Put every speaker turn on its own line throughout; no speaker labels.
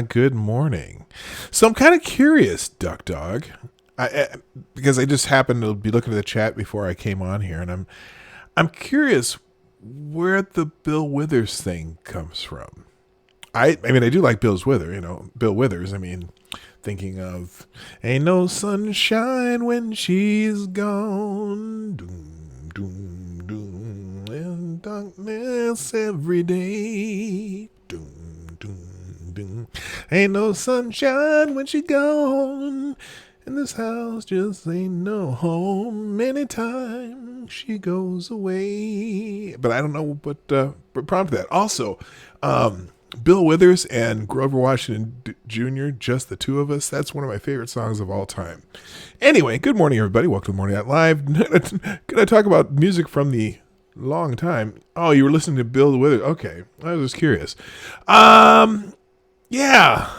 Good morning. So I'm kind of curious, Duck Dog, because I just happened to be looking at the chat before I came on here, and I'm curious where the Bill Withers thing comes from. I mean, I do like Bill Withers. I mean, thinking of "Ain't No Sunshine When She's Gone," doom, doom, doom, and darkness every day. Doom, doom, doom. Ain't no sunshine when she gone, and this house just ain't no home anytime she goes away. But I don't know what prompted that. Also, Bill Withers and Grover Washington Jr., Just the Two of Us. That's one of my favorite songs of all time. Anyway, good morning, everybody. Welcome to Morning Night Live. Can I talk about music from the long time? Oh, you were listening to Bill Withers. Okay, I was just curious. Yeah,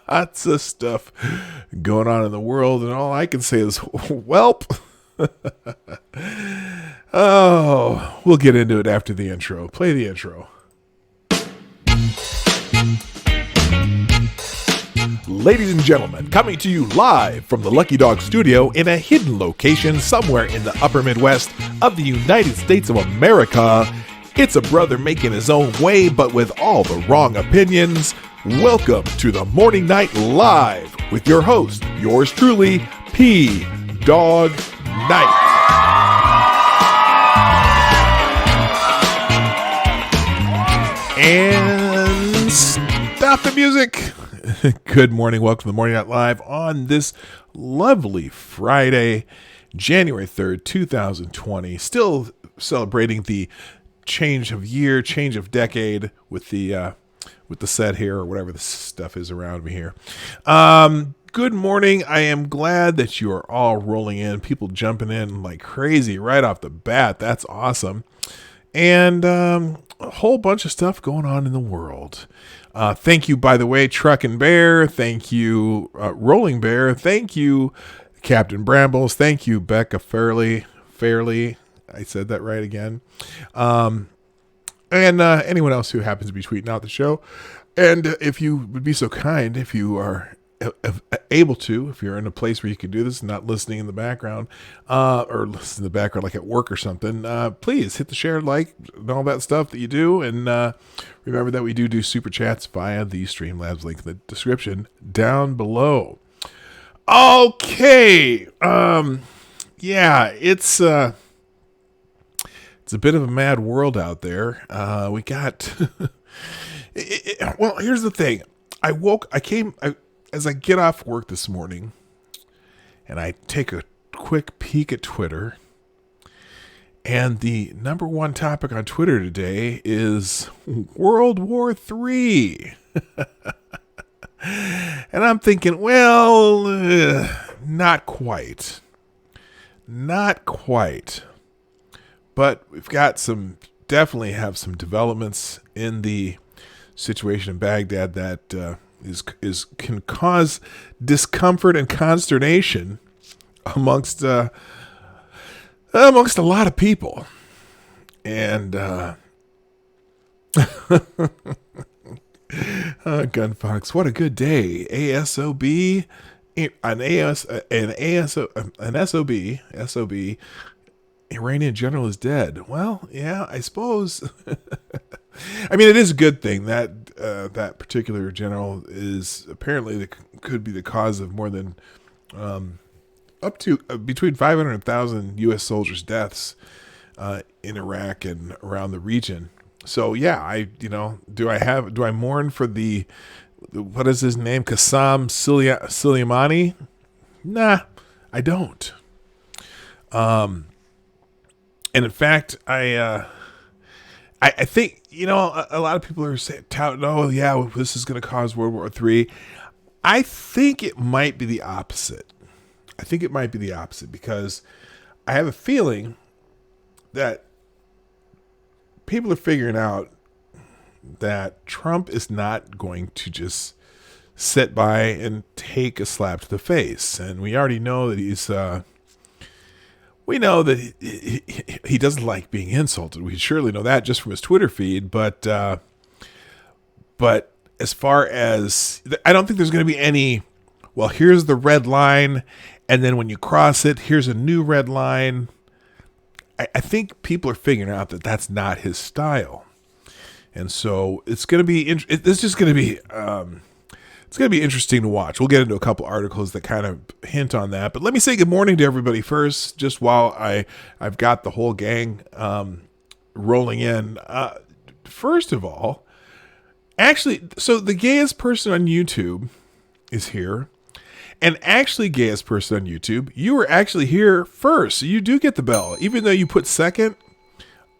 lots of stuff going on in the world, and all I can say is, Welp. Oh, we'll get into it after the intro. Play the intro. Ladies and gentlemen, coming to you live from the Lucky Dog studio in a hidden location somewhere in the upper Midwest of the United States of America, it's a brother making his own way, but with all the wrong opinions. Welcome to the Morning Night Live with your host, yours truly, PDawg Night. And stop the music. Good morning. Welcome to the Morning Night Live on this lovely Friday, January 3rd, 2020. Still celebrating the change of year, change of decade with the set here, or whatever the stuff is around me here. Good morning. I am glad that you are all rolling in, people jumping in like crazy right off the bat. That's awesome. And a whole bunch of stuff going on in the world. Thank you, by the way, Truckin' Bear. Thank you, Rolling Bear. Thank you, Captain Brambles. Thank you, Becca Farley. I said that right again. And anyone else who happens to be tweeting out the show. And if you would be so kind, if you are able to, if you're in a place where you can do this, not listening in the background, or listen in the background like at work or something, please hit the share, like, and all that stuff that you do. And remember that we do super chats via the Streamlabs link in the description down below. Okay. Yeah, it's a bit of a mad world out there. We got, well, here's the thing. As I get off work this morning and I take a quick peek at Twitter, and the number one topic on Twitter today is World War III. And I'm thinking, well, not quite. Not quite. But we've got definitely have some developments in the situation in Baghdad that can cause discomfort and consternation amongst a lot of people. And Gunfox, what a good day. ASOB, SOB, Iranian general is dead. Well, yeah, I suppose. I mean, it is a good thing that that particular general is apparently could be the cause of more than up to between 500,000 U.S. soldiers' deaths in Iraq and around the region. So yeah, do I mourn for what is his name, Qassam Soleimani? Nah, I don't. And in fact, I think, a lot of people are saying, oh yeah, this is going to cause World War III. I think it might be the opposite. Because I have a feeling that people are figuring out that Trump is not going to just sit by and take a slap to the face. And we already know that we know that he doesn't like being insulted. We surely know that just from his Twitter feed. But as far as, I don't think there's going to be any, well, here's the red line, and then when you cross it, here's a new red line. I think people are figuring out that that's not his style. And so it's going to be, it's just going to be, it's going to be interesting to watch. We'll get into a couple articles that kind of hint on that. But let me say good morning to everybody first, just while I've got the whole gang rolling in. First of all, actually, so the gayest person on YouTube is here. And actually, gayest person on YouTube, you were actually here first. So you do get the bell. Even though you put second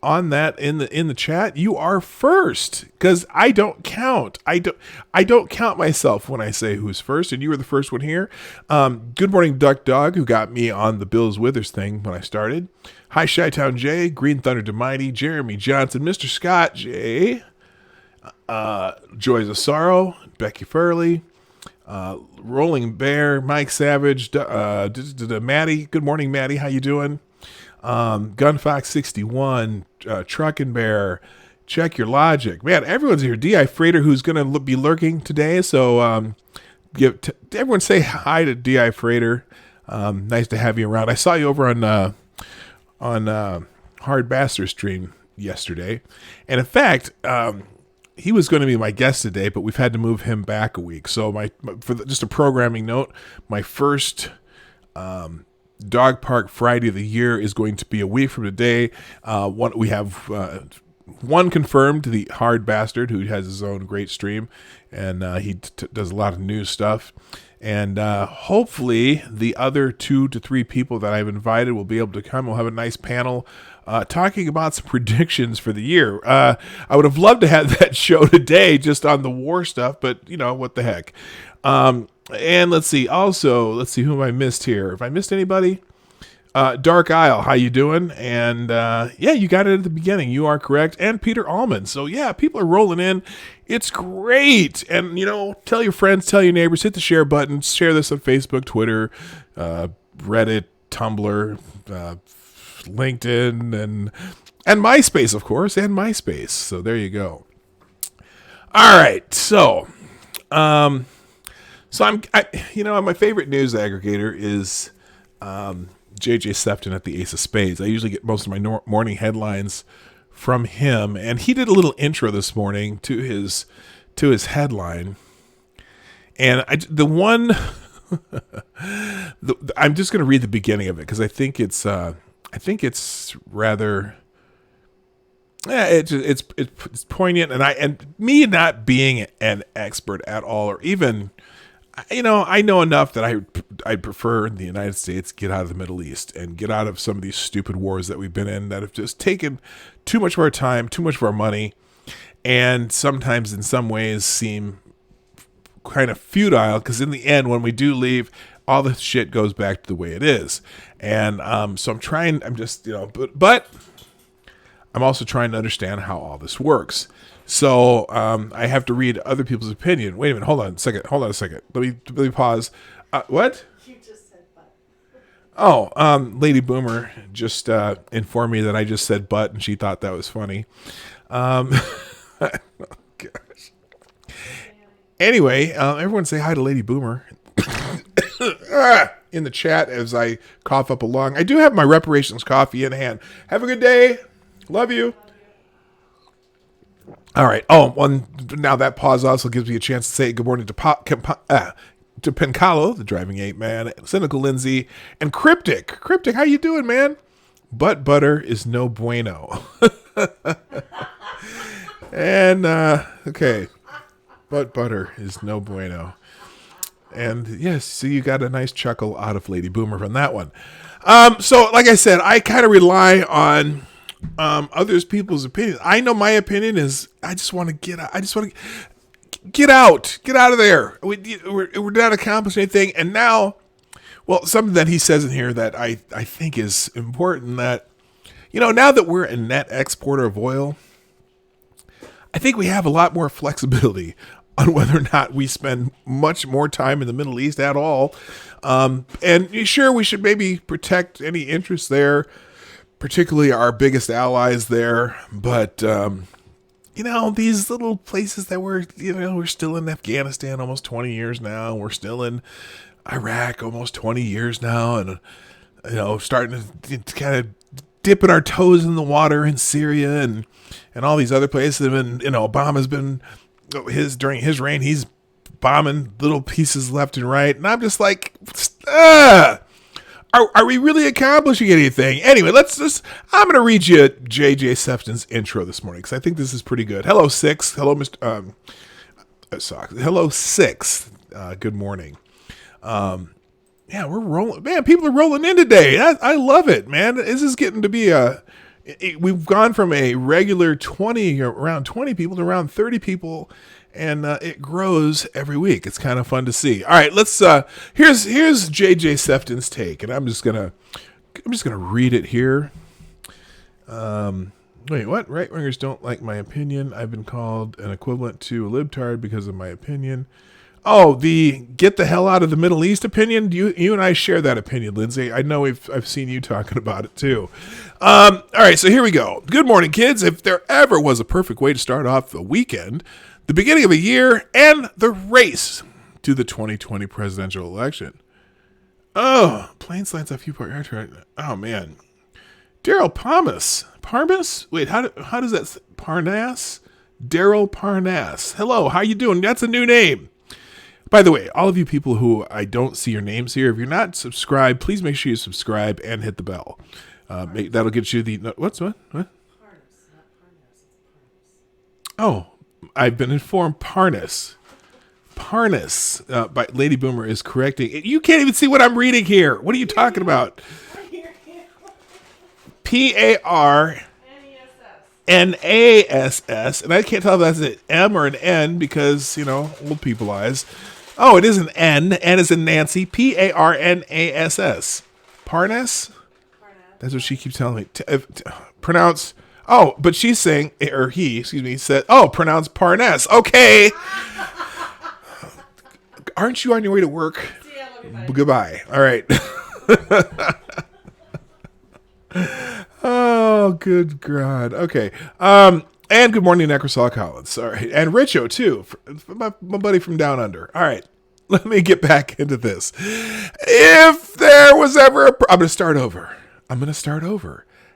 on that in the chat, you are first, because I don't count. I don't count myself when I say who's first, and you were the first one here. Good morning, Duck Dog, who got me on the Bills Withers thing when I started. Hi, Chi-Town Jay, Green Thunder Demighty, Jeremy Johnson, Mr. Scott J, Joys of Sorrow, Becky Farley, Rolling Bear, Mike Savage, Maddie. Good morning, Maddie. How you doing? Gunfox 61, Truckin' Bear, Check Your Logic. Man, everyone's here. D.I. Freighter, who's going to be lurking today. So everyone say hi to D.I. Freighter. Nice to have you around. I saw you over on Hard Bastard stream yesterday. And in fact, he was going to be my guest today, but we've had to move him back a week. So just a programming note, my first Dog Park Friday of the year is going to be a week from today. We have one confirmed, the Hard Bastard, who has his own great stream, and he does a lot of news stuff. And hopefully the other 2 to 3 people that I've invited will be able to come. We'll have a nice panel talking about some predictions for the year. I would have loved to have that show today just on the war stuff, but what the heck. And let's see who have I missed here. Have I missed anybody? Dark Isle, how you doing? And you got it at the beginning. You are correct. And Peter Allman. So people are rolling in. It's great. And tell your friends, tell your neighbors, hit the share button, share this on Facebook, Twitter, Reddit, Tumblr, LinkedIn, and MySpace, of course, and MySpace. So there you go. All right. So my favorite news aggregator is JJ Sefton at the Ace of Spades. I usually get most of my morning headlines from him, and he did a little intro this morning to his headline. And I'm just going to read the beginning of it because I think it's rather. Yeah, it's poignant, and me not being an expert at all, or even, I know enough that I'd prefer the United States get out of the Middle East and get out of some of these stupid wars that we've been in that have just taken too much of our time, too much of our money, and sometimes in some ways seem kind of futile, because in the end, when we do leave, all the shit goes back to the way it is. And so but I'm also trying to understand how all this works. So I have to read other people's opinion. Wait a minute. Hold on a second. Let me pause. What?
You just said butt.
Oh, Lady Boomer just informed me that I just said butt, and she thought that was funny. Oh, gosh. Anyway, everyone say hi to Lady Boomer in the chat as I cough up a lung. I do have my reparations coffee in hand. Have a good day. Love you. All right. Now that pause also gives me a chance to say good morning to Pencalo, the driving ape man, Cynical Lindsay, and Cryptic. Cryptic, how you doing, man? Butt butter is no bueno. And okay, butt butter is no bueno. And yes, so you got a nice chuckle out of Lady Boomer from that one. So like I said, I kind of rely on others people's opinions. I know my opinion is I just want to get out. I just want to get out of there. We're not accomplishing anything. And now, something that he says in here that I think is important, that now that we're a net exporter of oil, I think we have a lot more flexibility on whether or not we spend much more time in the Middle East at all. And sure, we should maybe protect any interests there, particularly our biggest allies there. But these little places that we're still in Afghanistan almost 20 years now. We're still in Iraq almost 20 years now. And, starting to kind of dipping our toes in the water in Syria and all these other places. And, Obama's been, during his reign, he's bombing little pieces left and right. And I'm just like, Are we really accomplishing anything? Anyway, I'm going to read you J.J. Sefton's intro this morning because I think this is pretty good. Hello, Six. Hello, Mr. Hello, Six. Good morning. Yeah, we're rolling. Man, people are rolling in today. I love it, man. This is getting to be we've gone from a regular around 20 people to around 30 people. And it grows every week. It's kind of fun to see. All right, let's. Here's JJ Sefton's take, and I'm just gonna read it here. Wait, what? Right wingers don't like my opinion. I've been called an equivalent to a libtard because of my opinion. Oh, the get the hell out of the Middle East opinion. You and I share that opinion, Lindsay. I know I've seen you talking about it too. All right, so here we go. Good morning, kids. If there ever was a perfect way to start off the weekend, the beginning of a year, and the race to the 2020 presidential election. Oh, plane slides a few part. Oh man, Daryl Parnas. Wait, how does that Parnas? Daryl Parnas. Hello, how you doing? That's a new name. By the way, all of you people who I don't see your names here, if you're not subscribed, please make sure you subscribe and hit the bell. That'll get you the what? Parnas, not Parnas. Oh. I've been informed Parnas, by Lady Boomer is correcting. You can't even see what I'm reading here. What are you talking about? PARNASS. And I can't tell if that's an M or an N because, old people eyes. Oh, it is an N. N is in Nancy. PARNASS. Parnas? That's what she keeps telling me. Pronounce. Oh, but she's saying, or he, said, pronounce Parnas. Okay. Aren't you on your way to work? Goodbye. All right. Oh, good God. Okay. And good morning, Necrosol Collins. All right. And Richo, too. My buddy from down under. All right. Let me get back into this. If there was ever I'm going to start over.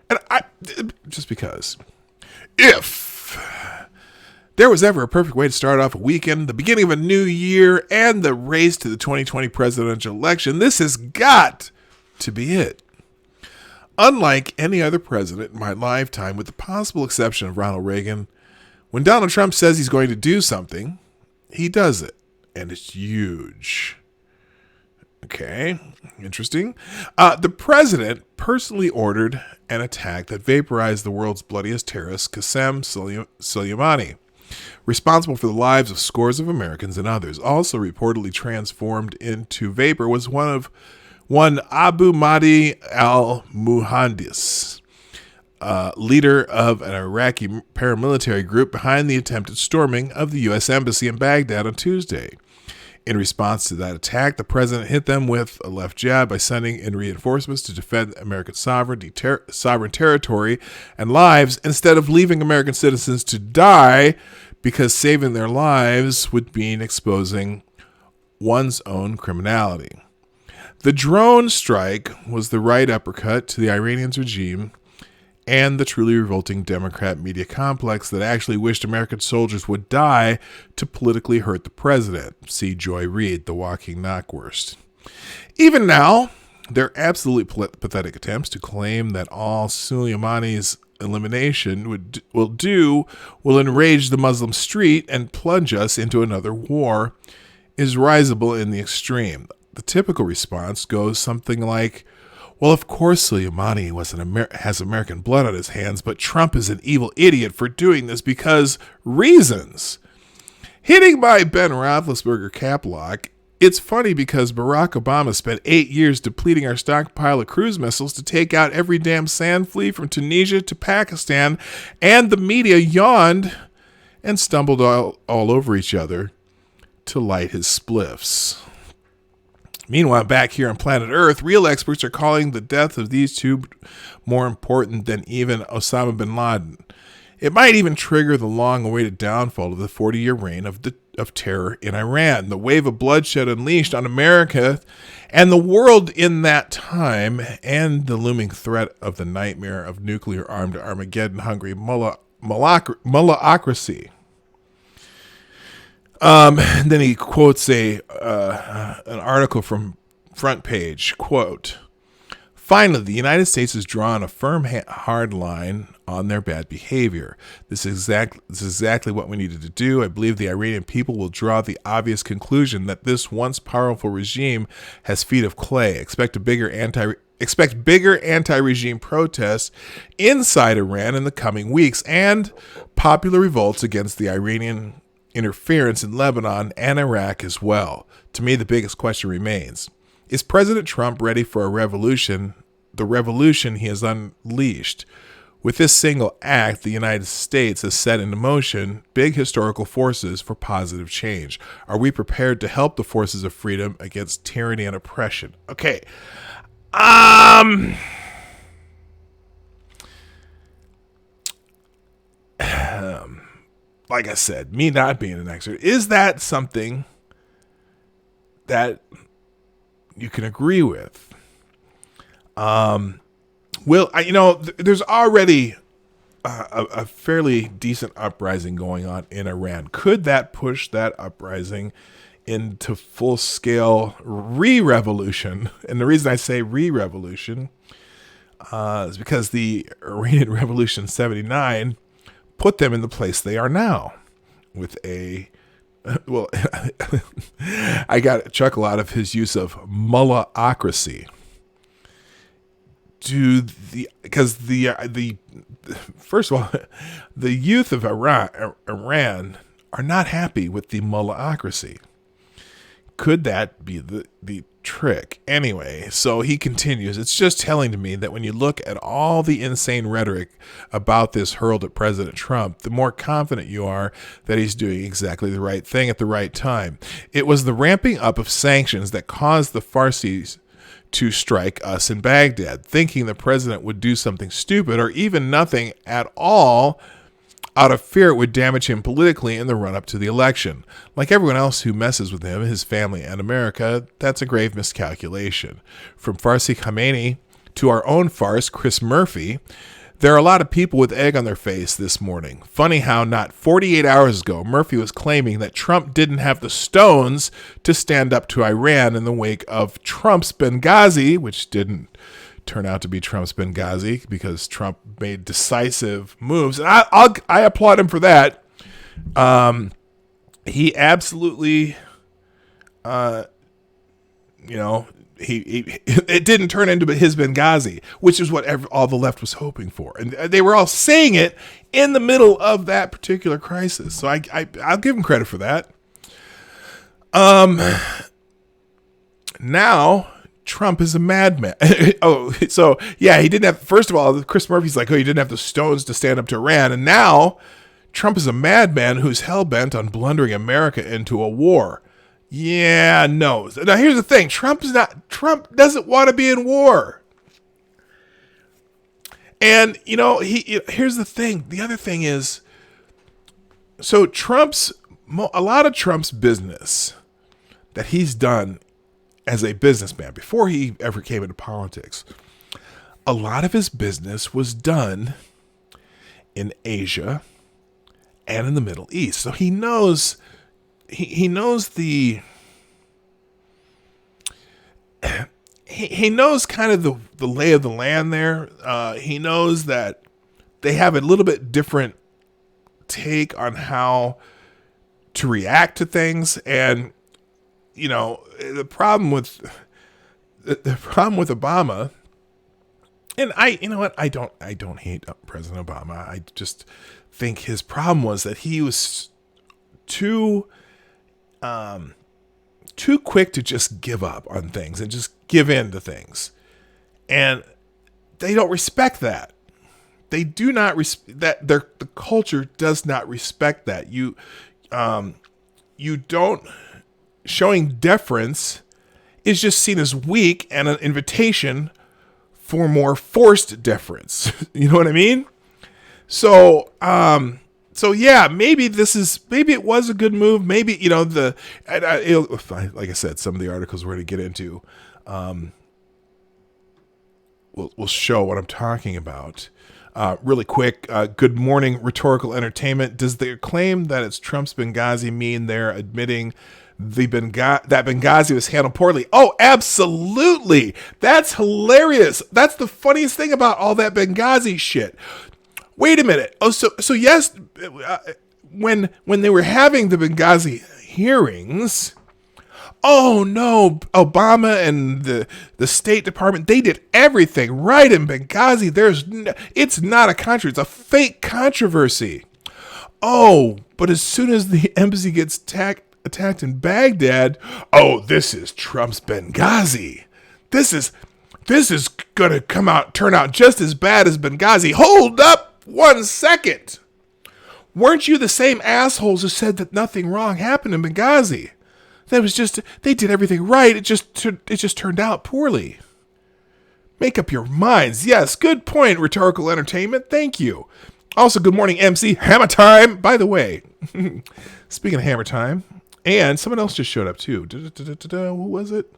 And just because. If there was ever a perfect way to start off a weekend, the beginning of a new year, and the race to the 2020 presidential election, this has got to be it. Unlike any other president in my lifetime, with the possible exception of Ronald Reagan, when Donald Trump says he's going to do something, he does it. And it's huge. Okay, interesting. The president personally ordered an attack that vaporized the world's bloodiest terrorist, Qasem Soleimani, responsible for the lives of scores of Americans and others. Also reportedly transformed into vapor was one Abu Mahdi al-Muhandis, leader of an Iraqi paramilitary group behind the attempted storming of the U.S. Embassy in Baghdad on Tuesday. In response to that attack, the president hit them with a left jab by sending in reinforcements to defend American sovereign territory and lives instead of leaving American citizens to die because saving their lives would mean exposing one's own criminality. The drone strike was the right uppercut to the Iranians' regime and the truly revolting Democrat media complex that actually wished American soldiers would die to politically hurt the president. See Joy Reid, The Walking Knockwurst. Even now, their absolutely pathetic attempts to claim that all Soleimani's elimination will enrage the Muslim street and plunge us into another war is risible in the extreme. The typical response goes something like, well, of course Soleimani has American blood on his hands, but Trump is an evil idiot for doing this because reasons. Hitting by Ben Roethlisberger cap lock, it's funny because Barack Obama spent 8 years depleting our stockpile of cruise missiles to take out every damn sand flea from Tunisia to Pakistan, and the media yawned and stumbled all over each other to light his spliffs. Meanwhile, back here on planet Earth, real experts are calling the death of these two more important than even Osama bin Laden. It might even trigger the long-awaited downfall of the 40-year reign of terror in Iran, the wave of bloodshed unleashed on America and the world in that time, and the looming threat of the nightmare of nuclear-armed Armageddon-hungry mullahocracy. Then he quotes an article from Front Page, quote, "Finally, the United States has drawn a firm, hard line on their bad behavior. This is exactly what we needed to do. I believe the Iranian people will draw the obvious conclusion that this once powerful regime has feet of clay. Expect bigger anti-regime protests inside Iran in the coming weeks, and popular revolts against the Iranian interference in Lebanon and Iraq as well. To me, the biggest question remains: is President Trump ready for a revolution, the revolution he has unleashed? With this single act, the United States has set into motion big historical forces for positive change. Are we prepared to help the forces of freedom against tyranny and oppression?" Okay. Like I said, me not being an expert, is that something that you can agree with? There's already a fairly decent uprising going on in Iran. Could that push that uprising into full-scale re-revolution? And the reason I say re-revolution is because the Iranian Revolution 79 put them in the place they are now, with a, well, I got a chuckle out of his use of mullahocracy. First of all, the youth of Iran are not happy with the mullahocracy. Could that be the trick? Anyway, so he continues. It's just telling to me that when you look at all the insane rhetoric about this hurled at President Trump, the more confident you are that he's doing exactly the right thing at the right time. It was the ramping up of sanctions that caused the Farsis to strike us in Baghdad, thinking the president would do something stupid or even nothing at all out of fear it would damage him politically in the run-up to the election. Like everyone else who messes with him, his family, and America, that's a grave miscalculation. From Farsi Khamenei to our own farce, Chris Murphy, there are a lot of people with egg on their face this morning. Funny how not 48 hours ago, Murphy was claiming that Trump didn't have the stones to stand up to Iran in the wake of Trump's Benghazi, which didn't turn out to be Trump's Benghazi because Trump made decisive moves. And I applaud him for that. He absolutely, it didn't turn into his Benghazi, which is what all the left was hoping for. And they were all saying it in the middle of that particular crisis. So I'll give him credit for that. Now Trump is a madman. He didn't have, first of all, Chris Murphy's like, he didn't have the stones to stand up to Iran. And now Trump is a madman who's hell-bent on blundering America into a war. Yeah, no. Now here's the thing. Trump doesn't want to be in war. And, here's the thing. The other thing is, so a lot of Trump's business that he's done as a businessman before he ever came into politics, a lot of his business was done in Asia and in the Middle East. So he knows he knows the he knows kind of the lay of the land there. He knows that they have a little bit different take on how to react to things. And the problem with Obama, and I don't hate President Obama. I just think his problem was that he was too quick to just give up on things and just give in to things. And they don't respect that. They do not respect that. The culture does not respect that. You don't. Showing deference is just seen as weak and an invitation for more forced deference. You know what I mean? So yeah, maybe it was a good move. Maybe, like I said, some of the articles we're going to get into will show what I'm talking about. Really quick, good morning, rhetorical entertainment. Does their claim that it's Trump's Benghazi mean they're admitting that Benghazi was handled poorly? Oh, absolutely. That's hilarious. That's the funniest thing about all that Benghazi shit. Wait a minute. Oh, so yes, when they were having the Benghazi hearings, oh no, Obama and the State Department, they did everything right in Benghazi. It's not a controversy, it's a fake controversy. Oh, but as soon as the embassy gets attacked in Baghdad, oh, this is Trump's Benghazi. This is gonna turn out just as bad as Benghazi. Hold up 1 second. Weren't you the same assholes who said that nothing wrong happened in Benghazi? That was just, they did everything right. It just turned out poorly. Make up your minds. Yes, good point, rhetorical entertainment. Thank you. Also, good morning, MC. Hammer time. By the way, speaking of hammer time, and someone else just showed up too. Who was it?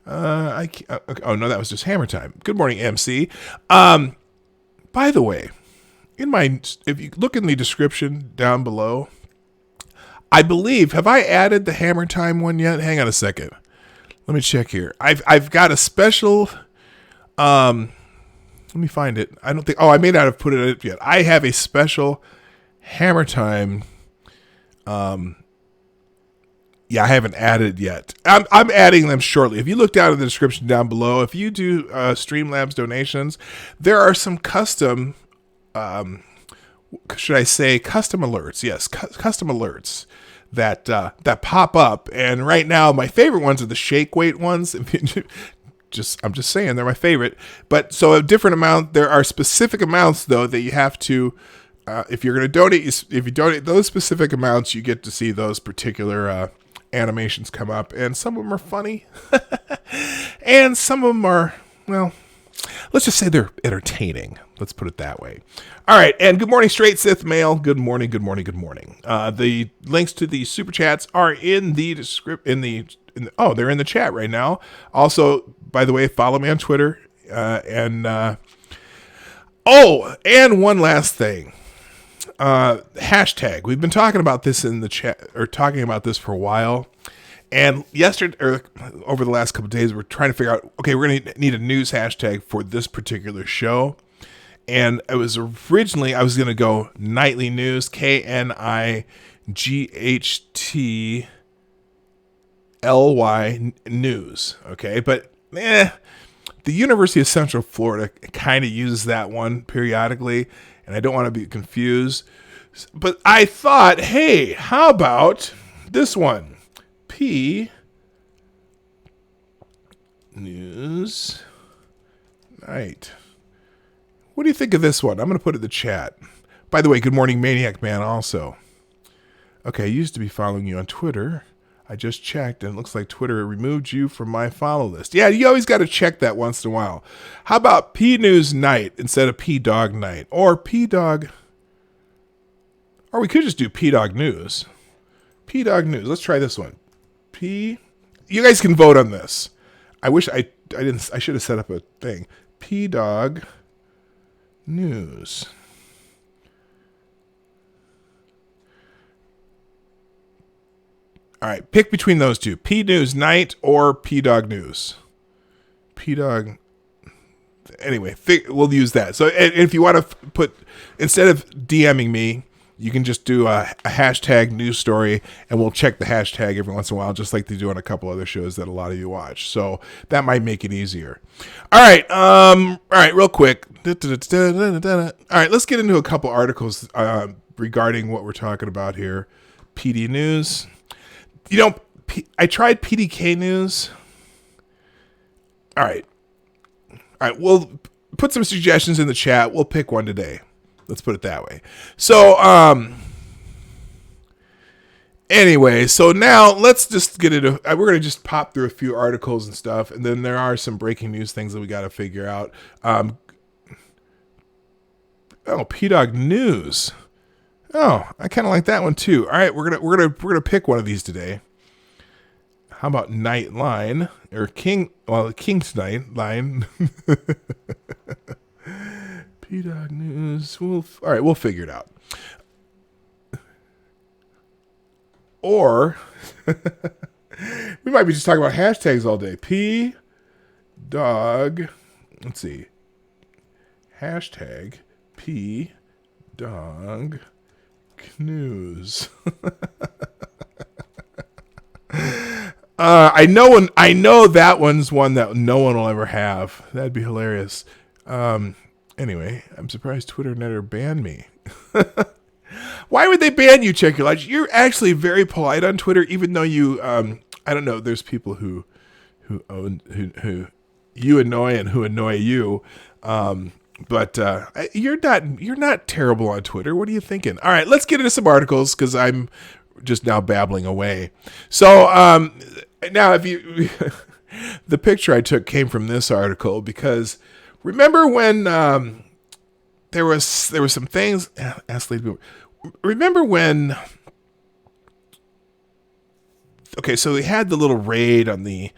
Oh no, that was just hammer time. Good morning, MC. By the way, if you look in the description down below, I believe, have I added the hammer time one yet? Hang on a second. Let me check here. I've got a special, let me find it. I may not have put it up yet. I have a special hammer time. Yeah, I haven't added yet. I'm adding them shortly. If you look down in the description down below, if you do Streamlabs donations, there are some custom, should I say custom alerts? Yes, custom alerts that pop up. And right now, my favorite ones are the shake weight ones. I'm just saying they're my favorite. But so a different amount. There are specific amounts though that you have to. If you're going to donate, if you donate those specific amounts, you get to see those particular animations come up. And some of them are funny, and some of them are, well, let's just say they're entertaining. Let's put it that way. All right, and good morning, Straight Sith Mail. Good morning, good morning, good morning. The links to the super chats are in the description. They're in the chat right now. Also, by the way, follow me on Twitter. And one last thing. Hashtag. We've been talking about this in the chat, or talking about this for a while. And yesterday, or over the last couple of days, we're trying to figure out, okay, we're going to need a news hashtag for this particular show. And it was originally, I was going to go nightly news, KNIGHTLY news. Okay. But the University of Central Florida kind of uses that one periodically, and I don't want to be confused. But I thought, hey, how about this one? P News Night. What do you think of this one? I'm going to put it in the chat. By the way, good morning, Maniac Man, also. Okay, I used to be following you on Twitter. I just checked, and it looks like Twitter removed you from my follow list. Yeah, you always got to check that once in a while. How about P News Night instead of PDawg Night? Or PDawg... Or we could just do PDawg News. PDawg News. Let's try this one. You guys can vote on this. I wish I didn't. I should have set up a thing. PDawg News. All right, pick between those two. P News Night or PDawg News. PDawg. Anyway, we'll use that. So if you want to put, instead of DMing me, you can just do a hashtag news story, and we'll check the hashtag every once in a while, just like they do on a couple other shows that a lot of you watch. So that might make it easier. All right, real quick. All right, let's get into a couple articles regarding what we're talking about here. PD News. You know, I tried PDK News. All right, we'll put some suggestions in the chat. We'll pick one today. Let's put it that way. So, anyway, so now let's just get into, we're going to just pop through a few articles and stuff, and then there are some breaking news things that we got to figure out. Oh, PDawg News. Oh, I kind of like that one too. All right, we're gonna pick one of these today. How about Nightline or King? Well, King's Nightline. PDawg News. All right, we'll figure it out. Or we might be just talking about hashtags all day. PDawg. Let's see. Hashtag PDawg News. I know that one's one that no one will ever have. That'd be hilarious. Anyway, I'm surprised Twitter never banned me. Why would they ban you, Check Your Lodge? You're actually very polite on Twitter, even though you, I don't know, there's people who you annoy and who annoy you. But you're not terrible on Twitter. What are you thinking? All right, let's get into some articles because I'm just now babbling away. So now, if you the picture I took came from this article because remember when there was some things. Remember when? Okay, so they had the little raid on the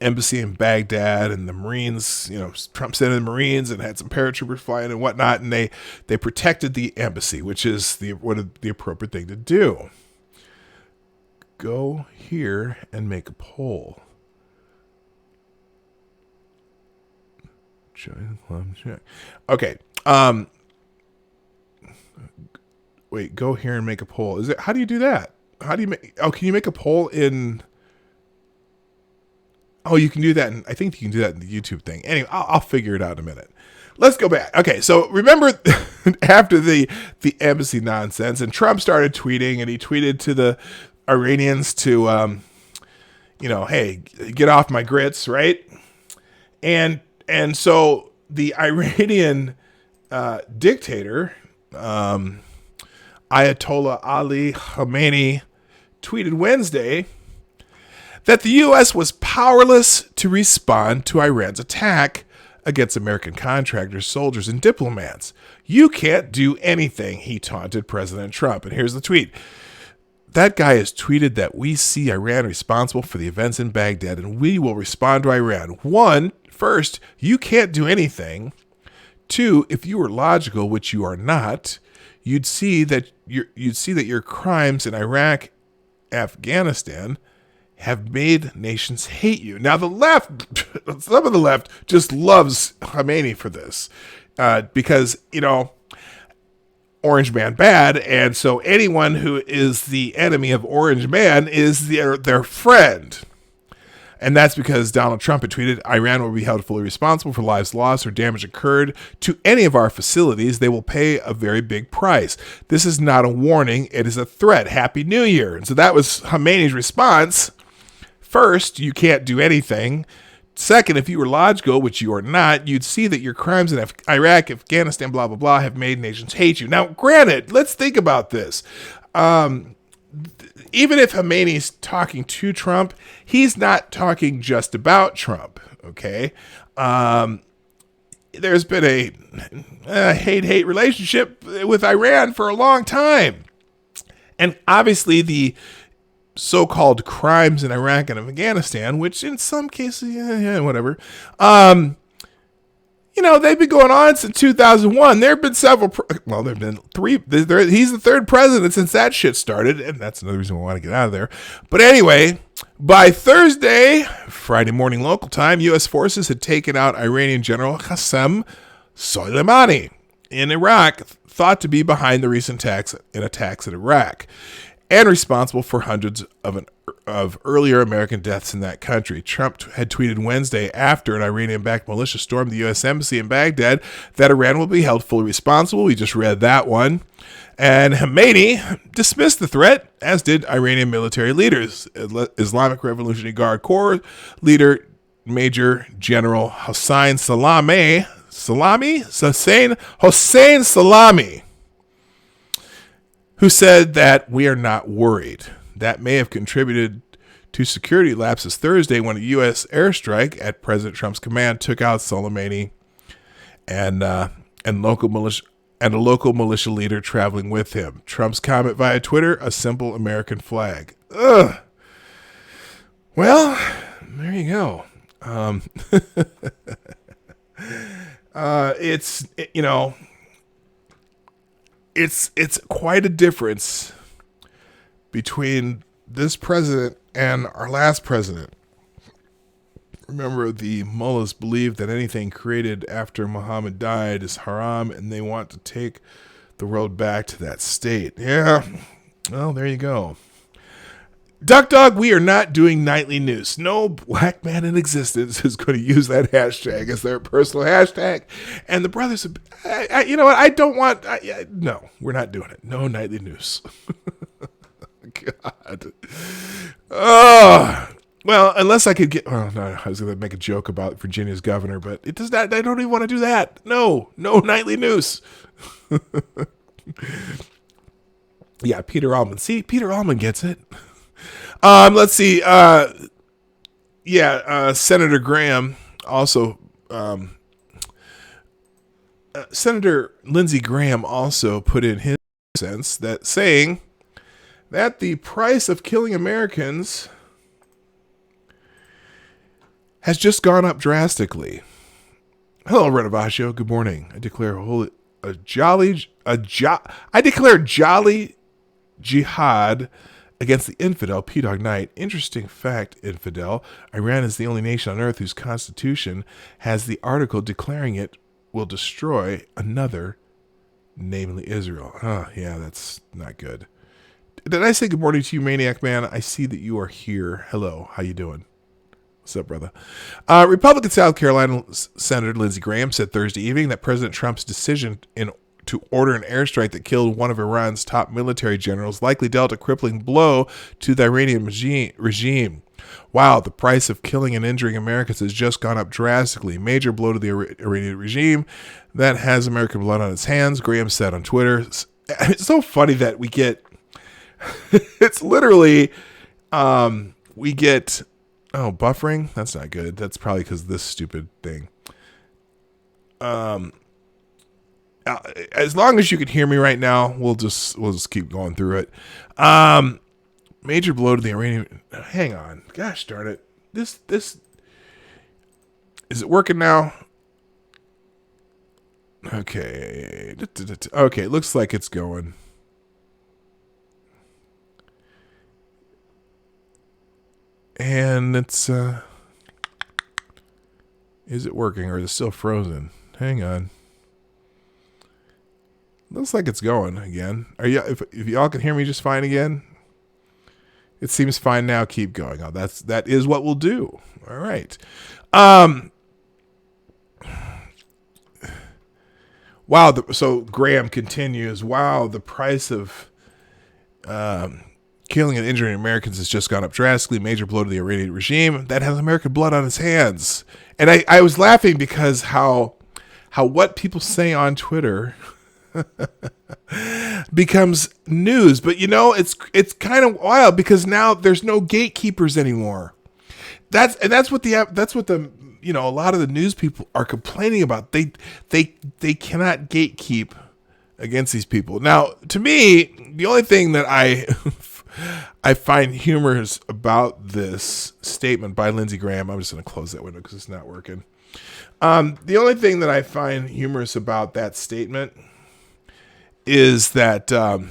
embassy in Baghdad, and the Marines, Trump sent in the Marines and had some paratroopers flying and whatnot, and they protected the embassy, which is the appropriate thing to do. Go here and make a poll. Join the club, check. Okay. Wait, go here and make a poll. How do you do that? How do you make? Oh, can you make a poll in? Oh, you can do that. I think you can do that in the YouTube thing. Anyway, I'll figure it out in a minute. Let's go back. Okay, so remember after the embassy nonsense, and Trump started tweeting, and he tweeted to the Iranians to, hey, get off my grits, right? And so the Iranian dictator, Ayatollah Ali Khamenei, tweeted Wednesday that the U.S. was powerless to respond to Iran's attack against American contractors, soldiers, and diplomats. You can't do anything, he taunted President Trump. And here's the tweet. That guy has tweeted that we see Iran responsible for the events in Baghdad, and we will respond to Iran. First, you can't do anything. 2, if you were logical, which you are not, you'd see that your crimes in Iraq, Afghanistan, have made nations hate you. Now, the left, some of the left just loves Khamenei for this because, Orange Man bad. And so anyone who is the enemy of Orange Man is their friend. And that's because Donald Trump had tweeted, Iran will be held fully responsible for lives lost or damage occurred to any of our facilities. They will pay a very big price. This is not a warning. It is a threat. Happy New Year. And so that was Khamenei's response. First, you can't do anything. Second, if you were logical, which you are not, you'd see that your crimes in Iraq, Afghanistan, blah, blah, blah, have made nations hate you. Now, granted, let's think about this. Even if Khamenei's talking to Trump, he's not talking just about Trump, okay? There's been a hate-hate relationship with Iran for a long time. And obviously the so-called crimes in Iraq and Afghanistan, which in some cases, whatever, they've been going on since 2001. There have been several, there have been 3. He's the 3rd president since that shit started, and that's another reason we want to get out of there. But anyway, by Thursday, Friday morning local time, U.S. forces had taken out Iranian General Qasem Soleimani in Iraq, thought to be behind the recent attacks in Iraq, and responsible for hundreds of earlier American deaths in that country. Trump had tweeted Wednesday after an Iranian-backed militia stormed the U.S. Embassy in Baghdad that Iran will be held fully responsible. We just read that one. And Khamenei dismissed the threat, as did Iranian military leaders. Islamic Revolutionary Guard Corps leader Major General Hossein Salami, who said that we are not worried. That may have contributed to security lapses Thursday when a U.S. airstrike at President Trump's command took out Soleimani and local and a local militia leader traveling with him. Trump's comment via Twitter, a simple American flag. Ugh. Well, there you go. It's quite a difference between this president and our last president. Remember, the mullahs believe that anything created after Muhammad died is haram, and they want to take the world back to that state. Yeah, well, there you go. Duck Dog, we are not doing nightly news. No black man in existence is going to use that hashtag as their personal hashtag. And the brothers, you know what? I don't want, no, we're not doing it. No nightly news. God. Oh. Well, unless I could get, oh no, I was going to make a joke about Virginia's governor, but it does not, I don't even want to do that. No nightly news. Yeah, Peter Allman. See, Peter Allman gets it. Let's see. Senator Graham also, Senator Lindsey Graham also put in his sense that saying that the price of killing Americans has just gone up drastically. Hello, Renovaccio. Good morning. I declare jolly jihad against the infidel PDawg Knight. Interesting fact, infidel. Iran is the only nation on earth whose constitution has the article declaring it will destroy another, namely Israel. Yeah, that's not good. Did I say good morning to you, Maniac Man? I see that you are here. Hello, how you doing? What's up, brother? Republican South Carolina Senator Lindsey Graham said Thursday evening that President Trump's decision to order an airstrike that killed one of Iran's top military generals likely dealt a crippling blow to the Iranian regime. Wow, the price of killing and injuring Americans has just gone up drastically. Major blow to the Iranian regime that has American blood on its hands, Graham said on Twitter. It's so funny that we get, it's literally, we get, buffering? That's not good. That's probably because of this stupid thing. As long as you can hear me right now, we'll just keep going through it. Major blow to the Iranian. Hang on, gosh darn it! This is it working now? Okay, okay. Looks like it's going. And it's is it working or is it still frozen? Hang on. Looks like it's going again. Are you? If y'all can hear me just fine again, it seems fine now. Keep going. Oh, that is what we'll do. All right. Wow. So Graham continues. Wow, the price of killing and injuring Americans has just gone up drastically. Major blow to the Iranian regime that has American blood on its hands. And I was laughing because how what people say on Twitter becomes news. But it's kind of wild because now there's no gatekeepers anymore. That's what the a lot of the news people are complaining about. They cannot gatekeep against these people. Now, to me, the only thing that I find humorous about this statement by Lindsey Graham, I'm just going to close that window because it's not working. The only thing that I find humorous about that statement is that, how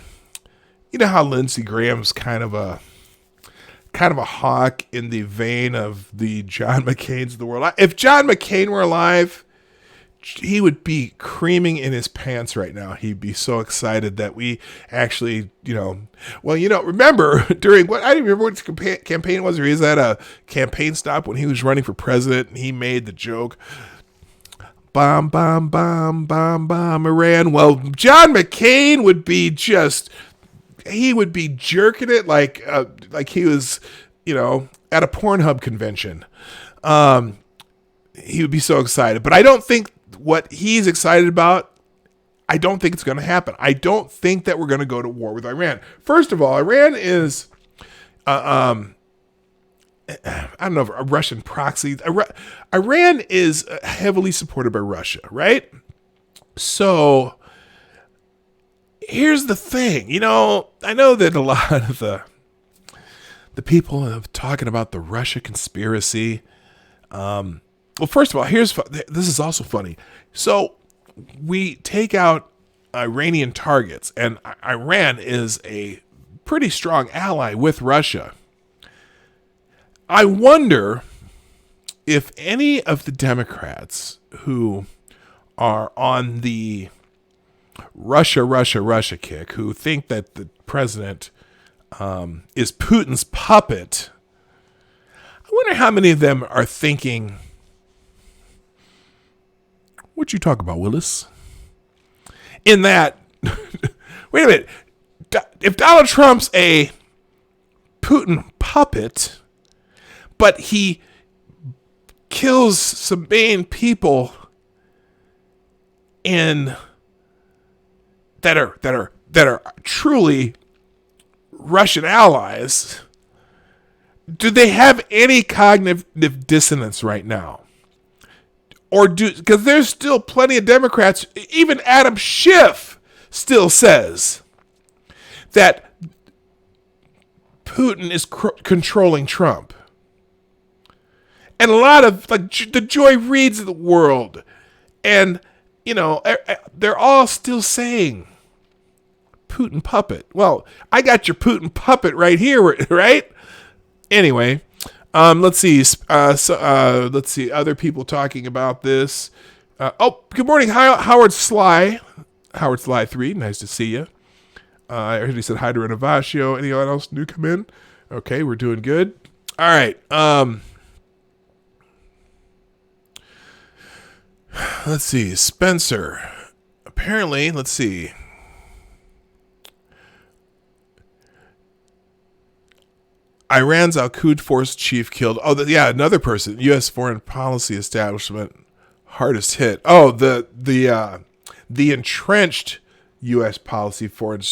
Lindsey Graham's kind of a hawk in the vein of the John McCains of the world. If John McCain were alive, he would be creaming in his pants right now. He'd be so excited that we actually, remember during I don't remember what his campaign was, or he was at a campaign stop when he was running for president, and he made the joke, bomb, bomb, bomb, bomb, bomb, Iran. Well, John McCain would be he would be jerking it like he was, at a Pornhub convention. He would be so excited. But I don't think what he's excited about, I don't think it's going to happen. I don't think that we're going to go to war with Iran. First of all, Iran is, I don't know, a Russian proxy. Iran is heavily supported by Russia, right? So here's the thing. I know that a lot of the people are talking about the Russia conspiracy. Well, first of all, this is also funny. So we take out Iranian targets, and Iran is a pretty strong ally with Russia. I wonder if any of the Democrats who are on the Russia kick, who think that the president is Putin's puppet, I wonder how many of them are thinking, what you talk about, Willis? In that, wait a minute, if Donald Trump's a Putin puppet, but he kills some main people that are truly Russian allies, do they have any cognitive dissonance right now? Or because there's still plenty of Democrats, even Adam Schiff still says that Putin is controlling Trump. And a lot of the Joy Reids of the world, and they're all still saying Putin puppet. Well, I got your Putin puppet right here, right? Anyway, let's see. Let's see other people talking about this. Good morning, Howard Sly. Howard Sly 3, nice to see you. I heard he said hi to Renovaccio. Anyone else new come in? Okay, we're doing good. All right. Let's see. Spencer. Apparently, let's see. Iran's Al-Quds force chief killed. Oh, yeah, another person. U.S. foreign policy establishment hardest hit. Oh, the entrenched U.S. policy foreign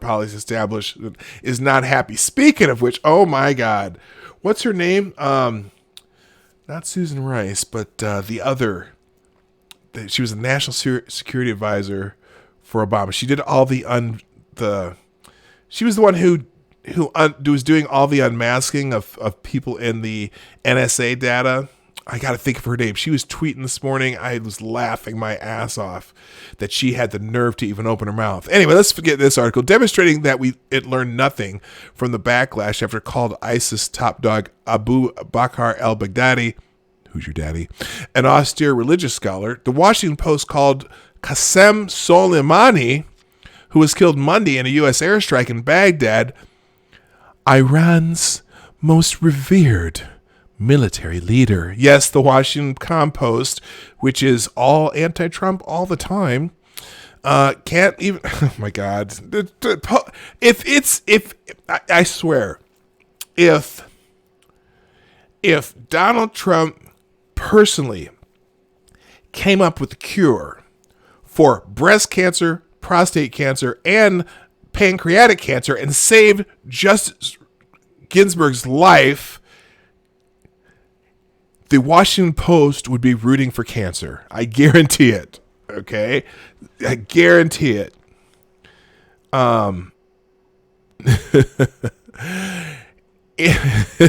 policy establishment is not happy. Speaking of which, oh my God, what's her name? Not Susan Rice, but the other. She was a national security advisor for Obama. She did all she was the one who was doing all the unmasking of people in the NSA data. I got to think of her name. She was tweeting this morning. I was laughing my ass off that she had the nerve to even open her mouth. Anyway, let's forget this article. Demonstrating that it learned nothing from the backlash after it called ISIS top dog Abu Bakr al-Baghdadi, who's your daddy, an austere religious scholar. The Washington Post called Qasem Soleimani, who was killed Monday in a U.S. airstrike in Baghdad, Iran's most revered military leader. Yes, the Washington Post, which is all anti-Trump all the time, can't even. Oh my God! I swear, if Donald Trump personally came up with a cure for breast cancer, prostate cancer, and pancreatic cancer and saved Justice Ginsburg's life, the Washington Post would be rooting for cancer. I guarantee it. Okay? I guarantee it.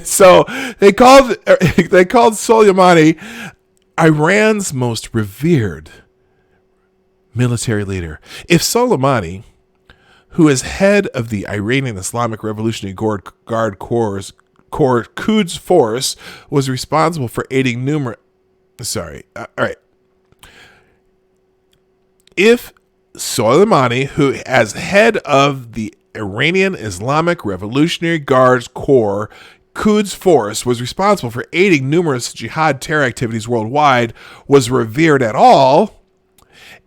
So they called Soleimani Iran's most revered military leader. If Soleimani, who is head of the Iranian Islamic Revolutionary Guard Corps Quds Force, was responsible for aiding numerous. All right. If Soleimani, who as head of the Iranian Islamic Revolutionary Guards Corps Quds Force, was responsible for aiding numerous jihad terror activities worldwide, was revered at all,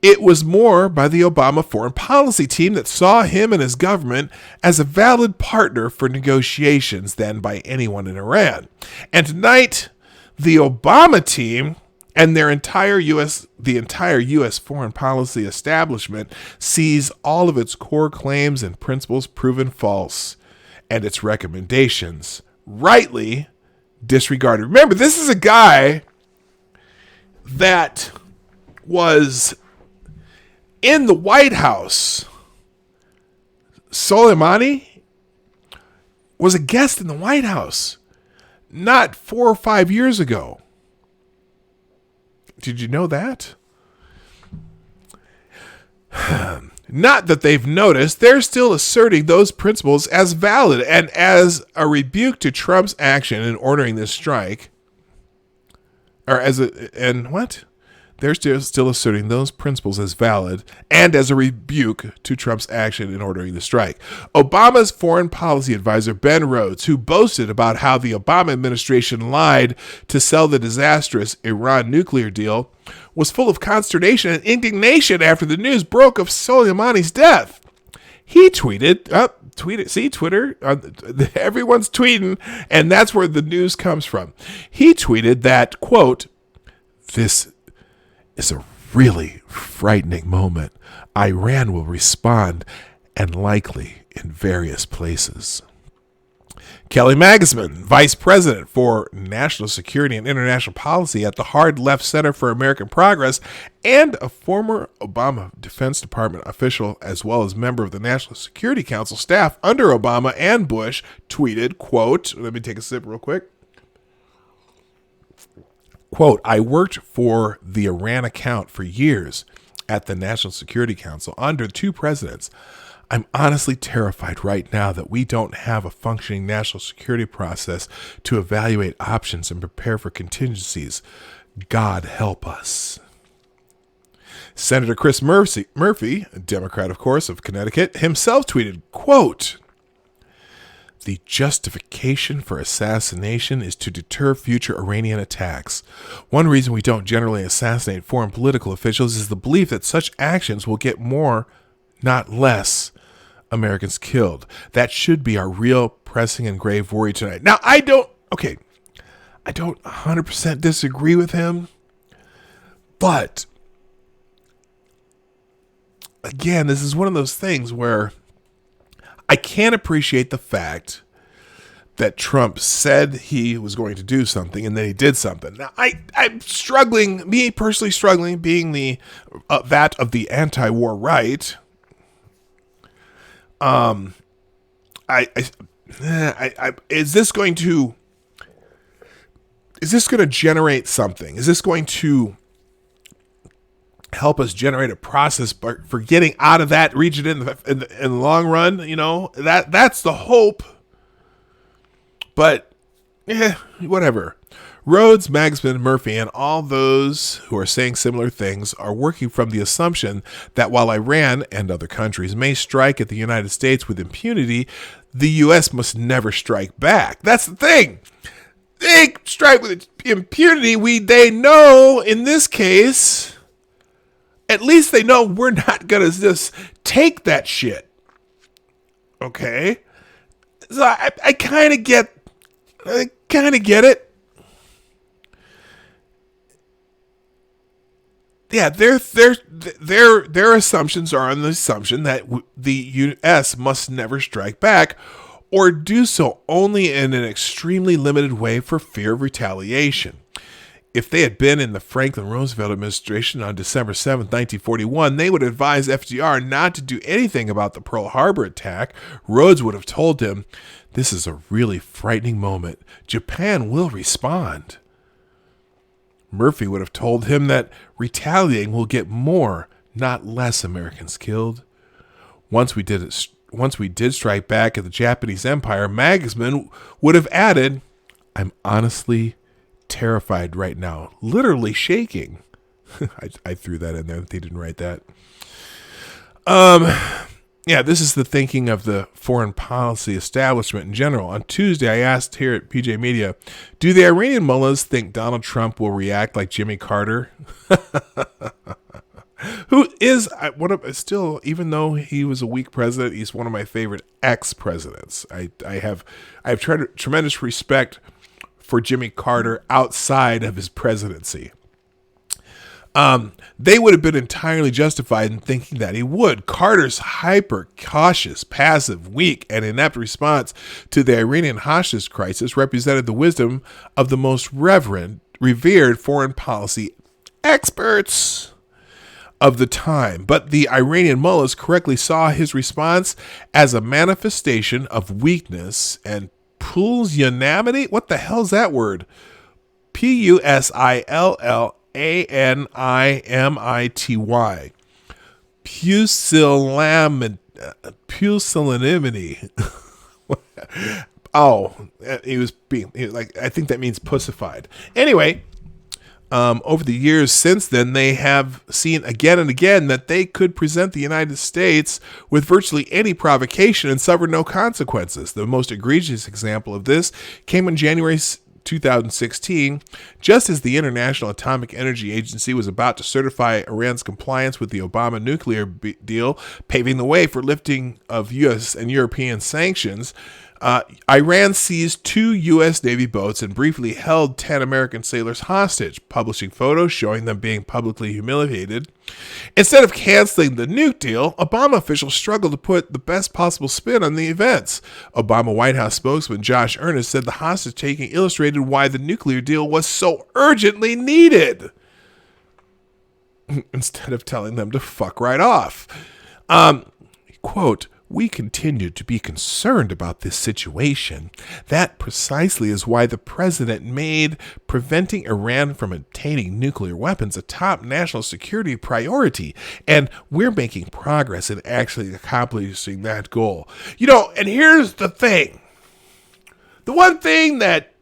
it was more by the Obama foreign policy team that saw him and his government as a valid partner for negotiations than by anyone in Iran. And tonight, the Obama team and the entire U.S. foreign policy establishment sees all of its core claims and principles proven false, and its recommendations rightly disregarded. Remember, this is a guy that was in the White House. Soleimani was a guest in the White House not 4 or 5 years ago. Did you know that? Not that they've noticed, they're still asserting those principles as valid and as a rebuke to Trump's action in ordering this strike. They're still asserting those principles as valid and as a rebuke to Trump's action in ordering the strike. Obama's foreign policy advisor, Ben Rhodes, who boasted about how the Obama administration lied to sell the disastrous Iran nuclear deal, was full of consternation and indignation after the news broke of Soleimani's death. He tweeted, Twitter, everyone's tweeting, and that's where the news comes from. He tweeted that, quote, "This is a really frightening moment. Iran will respond, and likely in various places." Kelly Magazine, Vice President for National Security and International Policy at the Hard Left Center for American Progress and a former Obama Defense Department official as well as member of the National Security Council staff under Obama and Bush, tweeted, quote, let me take a sip real quick. Quote, "I worked for the Iran account for years at the National Security Council under 2 presidents. I'm honestly terrified right now that we don't have a functioning national security process to evaluate options and prepare for contingencies. God help us." Senator Chris Murphy, a Democrat, of course, of Connecticut, himself tweeted, quote, "The justification for assassination is to deter future Iranian attacks. One reason we don't generally assassinate foreign political officials is the belief that such actions will get more, not less, Americans killed. That should be our real pressing and grave worry tonight." Now, I don't 100% disagree with him, but again, this is one of those things where I can't appreciate the fact that Trump said he was going to do something and then he did something. Now, I'm struggling, me personally struggling, being that of the anti-war right. Is this going to generate something? Is this going to help us generate a process for getting out of that region in the long run? You know, that's the hope. But whatever. Rhodes, Magsman, Murphy, and all those who are saying similar things are working from the assumption that while Iran and other countries may strike at the United States with impunity, the U.S. must never strike back. That's the thing. They strike with impunity. They know in this case, at least they know we're not going to just take that shit. Okay? So I kind of get it. Yeah, their assumptions are on the assumption that the U.S. must never strike back or do so only in an extremely limited way for fear of retaliation. If they had been in the Franklin Roosevelt administration on December 7, 1941, they would advise FDR not to do anything about the Pearl Harbor attack. Rhodes would have told him, "This is a really frightening moment. Japan will respond." Murphy would have told him that retaliating will get more, not less, Americans killed. Once we did strike back at the Japanese Empire, Magsman would have added, "I'm honestly terrified right now, literally shaking." I threw that in there. They didn't write that. Yeah, this is the thinking of the foreign policy establishment in general. On Tuesday, I asked here at PJ Media, do the Iranian mullahs think Donald Trump will react like Jimmy Carter? Who is even though he was a weak president, he's one of my favorite ex-presidents. I have tremendous respect for Jimmy Carter outside of his presidency. They would have been entirely justified in thinking that he would. Carter's hyper-cautious, passive, weak, and inept response to the Iranian hostage crisis represented the wisdom of the most revered foreign policy experts. of the time. But the Iranian mullahs correctly saw his response as a manifestation of weakness and pusillanimity. What the hell's that word? Pussillanimity. Pusillanimity. Oh, he was like, I think that means pussified. Anyway, over the years since then, they have seen again and again that they could present the United States with virtually any provocation and suffer no consequences. The most egregious example of this came in January 2016, just as the International Atomic Energy Agency was about to certify Iran's compliance with the Obama nuclear deal, paving the way for lifting of U.S. and European sanctions. Iran seized 2 U.S. Navy boats and briefly held 10 American sailors hostage, publishing photos showing them being publicly humiliated. Instead of canceling the nuke deal, Obama officials struggled to put the best possible spin on the events. Obama White House spokesman Josh Earnest said the hostage-taking illustrated why the nuclear deal was so urgently needed, instead of telling them to fuck right off. Quote, "We continue to be concerned about this situation. That precisely is why the president made preventing Iran from obtaining nuclear weapons a top national security priority, and we're making progress in actually accomplishing that goal." You know, and here's the thing. The one thing that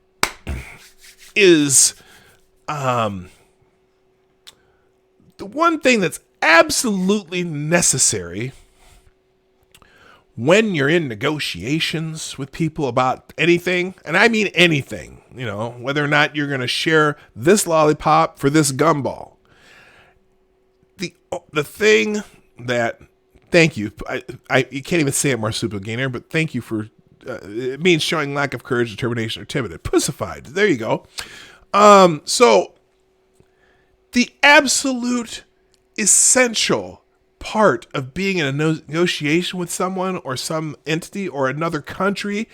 is, the one thing that's absolutely necessary when you're in negotiations with people about anything, and I mean anything, you know, whether or not you're going to share this lollipop for this gumball. The thing that, thank you, you can't even say it marsupial gainer, but thank you for, it means showing lack of courage, determination, or timid. Pussified. There you go. So the absolute essential part of being in a negotiation with someone or some entity or another country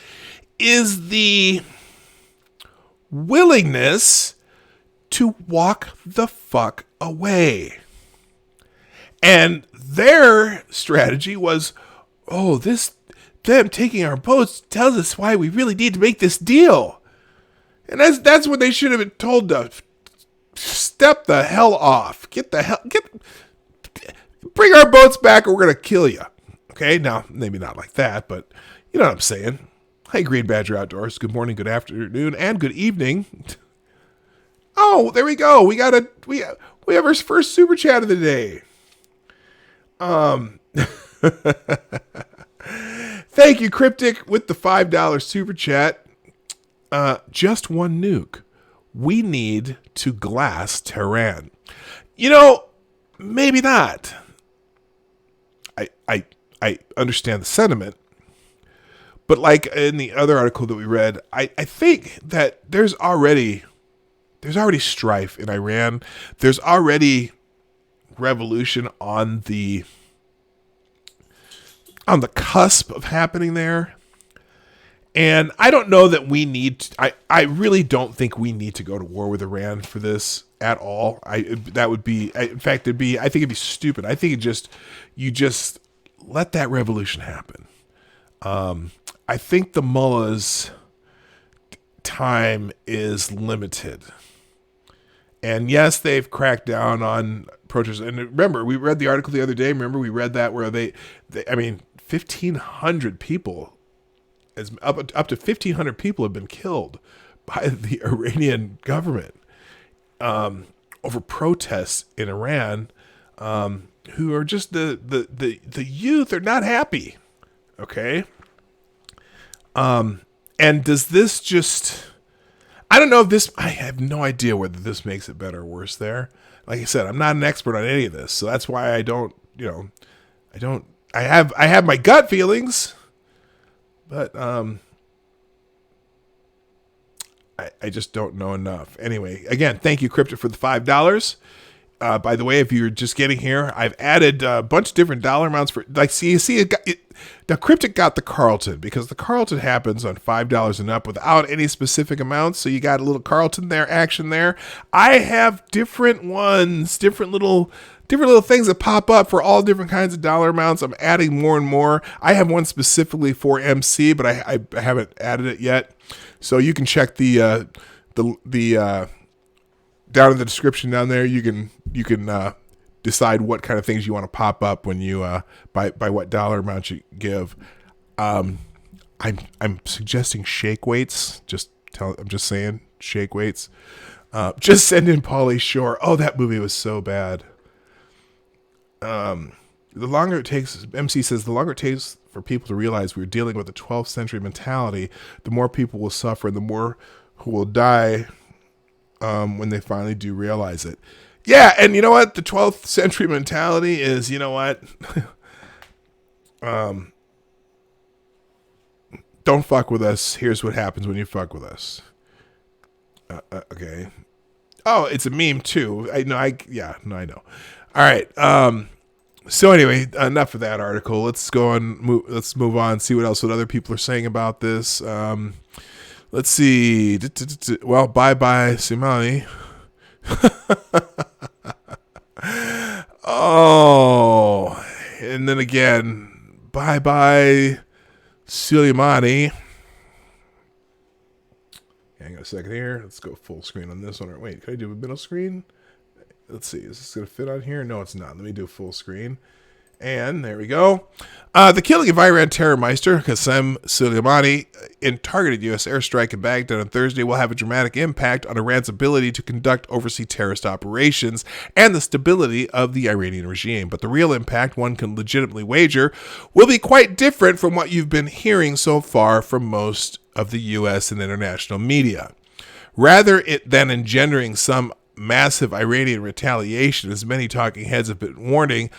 is the willingness to walk the fuck away. And their strategy was, oh, them taking our boats tells us why we really need to make this deal. And that's what they should have been told to step the hell off. Bring our boats back or we're going to kill you. Okay, now, maybe not like that, but you know what I'm saying. Hi, Green Badger Outdoors. Good morning, good afternoon, and good evening. Oh, there we go. We have our first super chat of the day. Thank you, Cryptic, with the $5 super chat. Just one nuke. We need to glass Tehran. You know, maybe not. I understand the sentiment, but like in the other article that we read, I think that there's already strife in Iran. There's already revolution on the cusp of happening there. And I don't know that we need to, I really don't think we need to go to war with Iran for this at all. That would be, in fact, I think it'd be stupid. I think you just let that revolution happen. I think the mullahs' time is limited. And yes, they've cracked down on protesters. And remember, we read the article the other day. Remember, we read that where they 1,500 people, up to 1,500 people have been killed by the Iranian government over protests in Iran, who are just the youth are not happy. Okay. And does this just, I don't know if this, I have no idea whether this makes it better or worse there. Like I said, I'm not an expert on any of this, so that's why I have my gut feelings, but I just don't know enough. Anyway, again, thank you, Crypto, for the $5. By the way, if you're just getting here, I've added a bunch of different dollar amounts for, like, now Cryptic got the Carlton, because the Carlton happens on $5 and up without any specific amounts. So you got a little Carlton there, action there. I have different ones, different little different little things that pop up for all different kinds of dollar amounts. I'm adding more and more. I have one specifically for MC, but I haven't added it yet. So you can check the down in the description down there. You can decide what kind of things you want to pop up when you by what dollar amount you give. I'm suggesting shake weights. I'm just saying shake weights. Just send in Pauly Shore. Oh, that movie was so bad. The longer it takes, MC says, the longer it takes for people to realize we're dealing with a 12th century mentality, the more people will suffer and the more who will die when they finally do realize it. Yeah, and you know what? The 12th century mentality is, you know what? Don't fuck with us. Here's what happens when you fuck with us. Okay. Oh, it's a meme too. I know. I know. All right. So anyway, enough of that article. Let's go on. Let's move on. See what other people are saying about this. Let's see. Well, bye, Simani. Oh, and then again, bye, Suleimani. Hang on a second here. Let's go full screen on this one. Or wait, can I do a middle screen? Let's see. Is this going to fit on here? No, it's not. Let me do full screen. And there we go. The killing of Iran terrormeister Qasem Soleimani in targeted U.S. airstrike in Baghdad on Thursday will have a dramatic impact on Iran's ability to conduct overseas terrorist operations and the stability of the Iranian regime. But the real impact, one can legitimately wager, will be quite different from what you've been hearing so far from most of the U.S. and international media. Rather than engendering some massive Iranian retaliation, as many talking heads have been warning,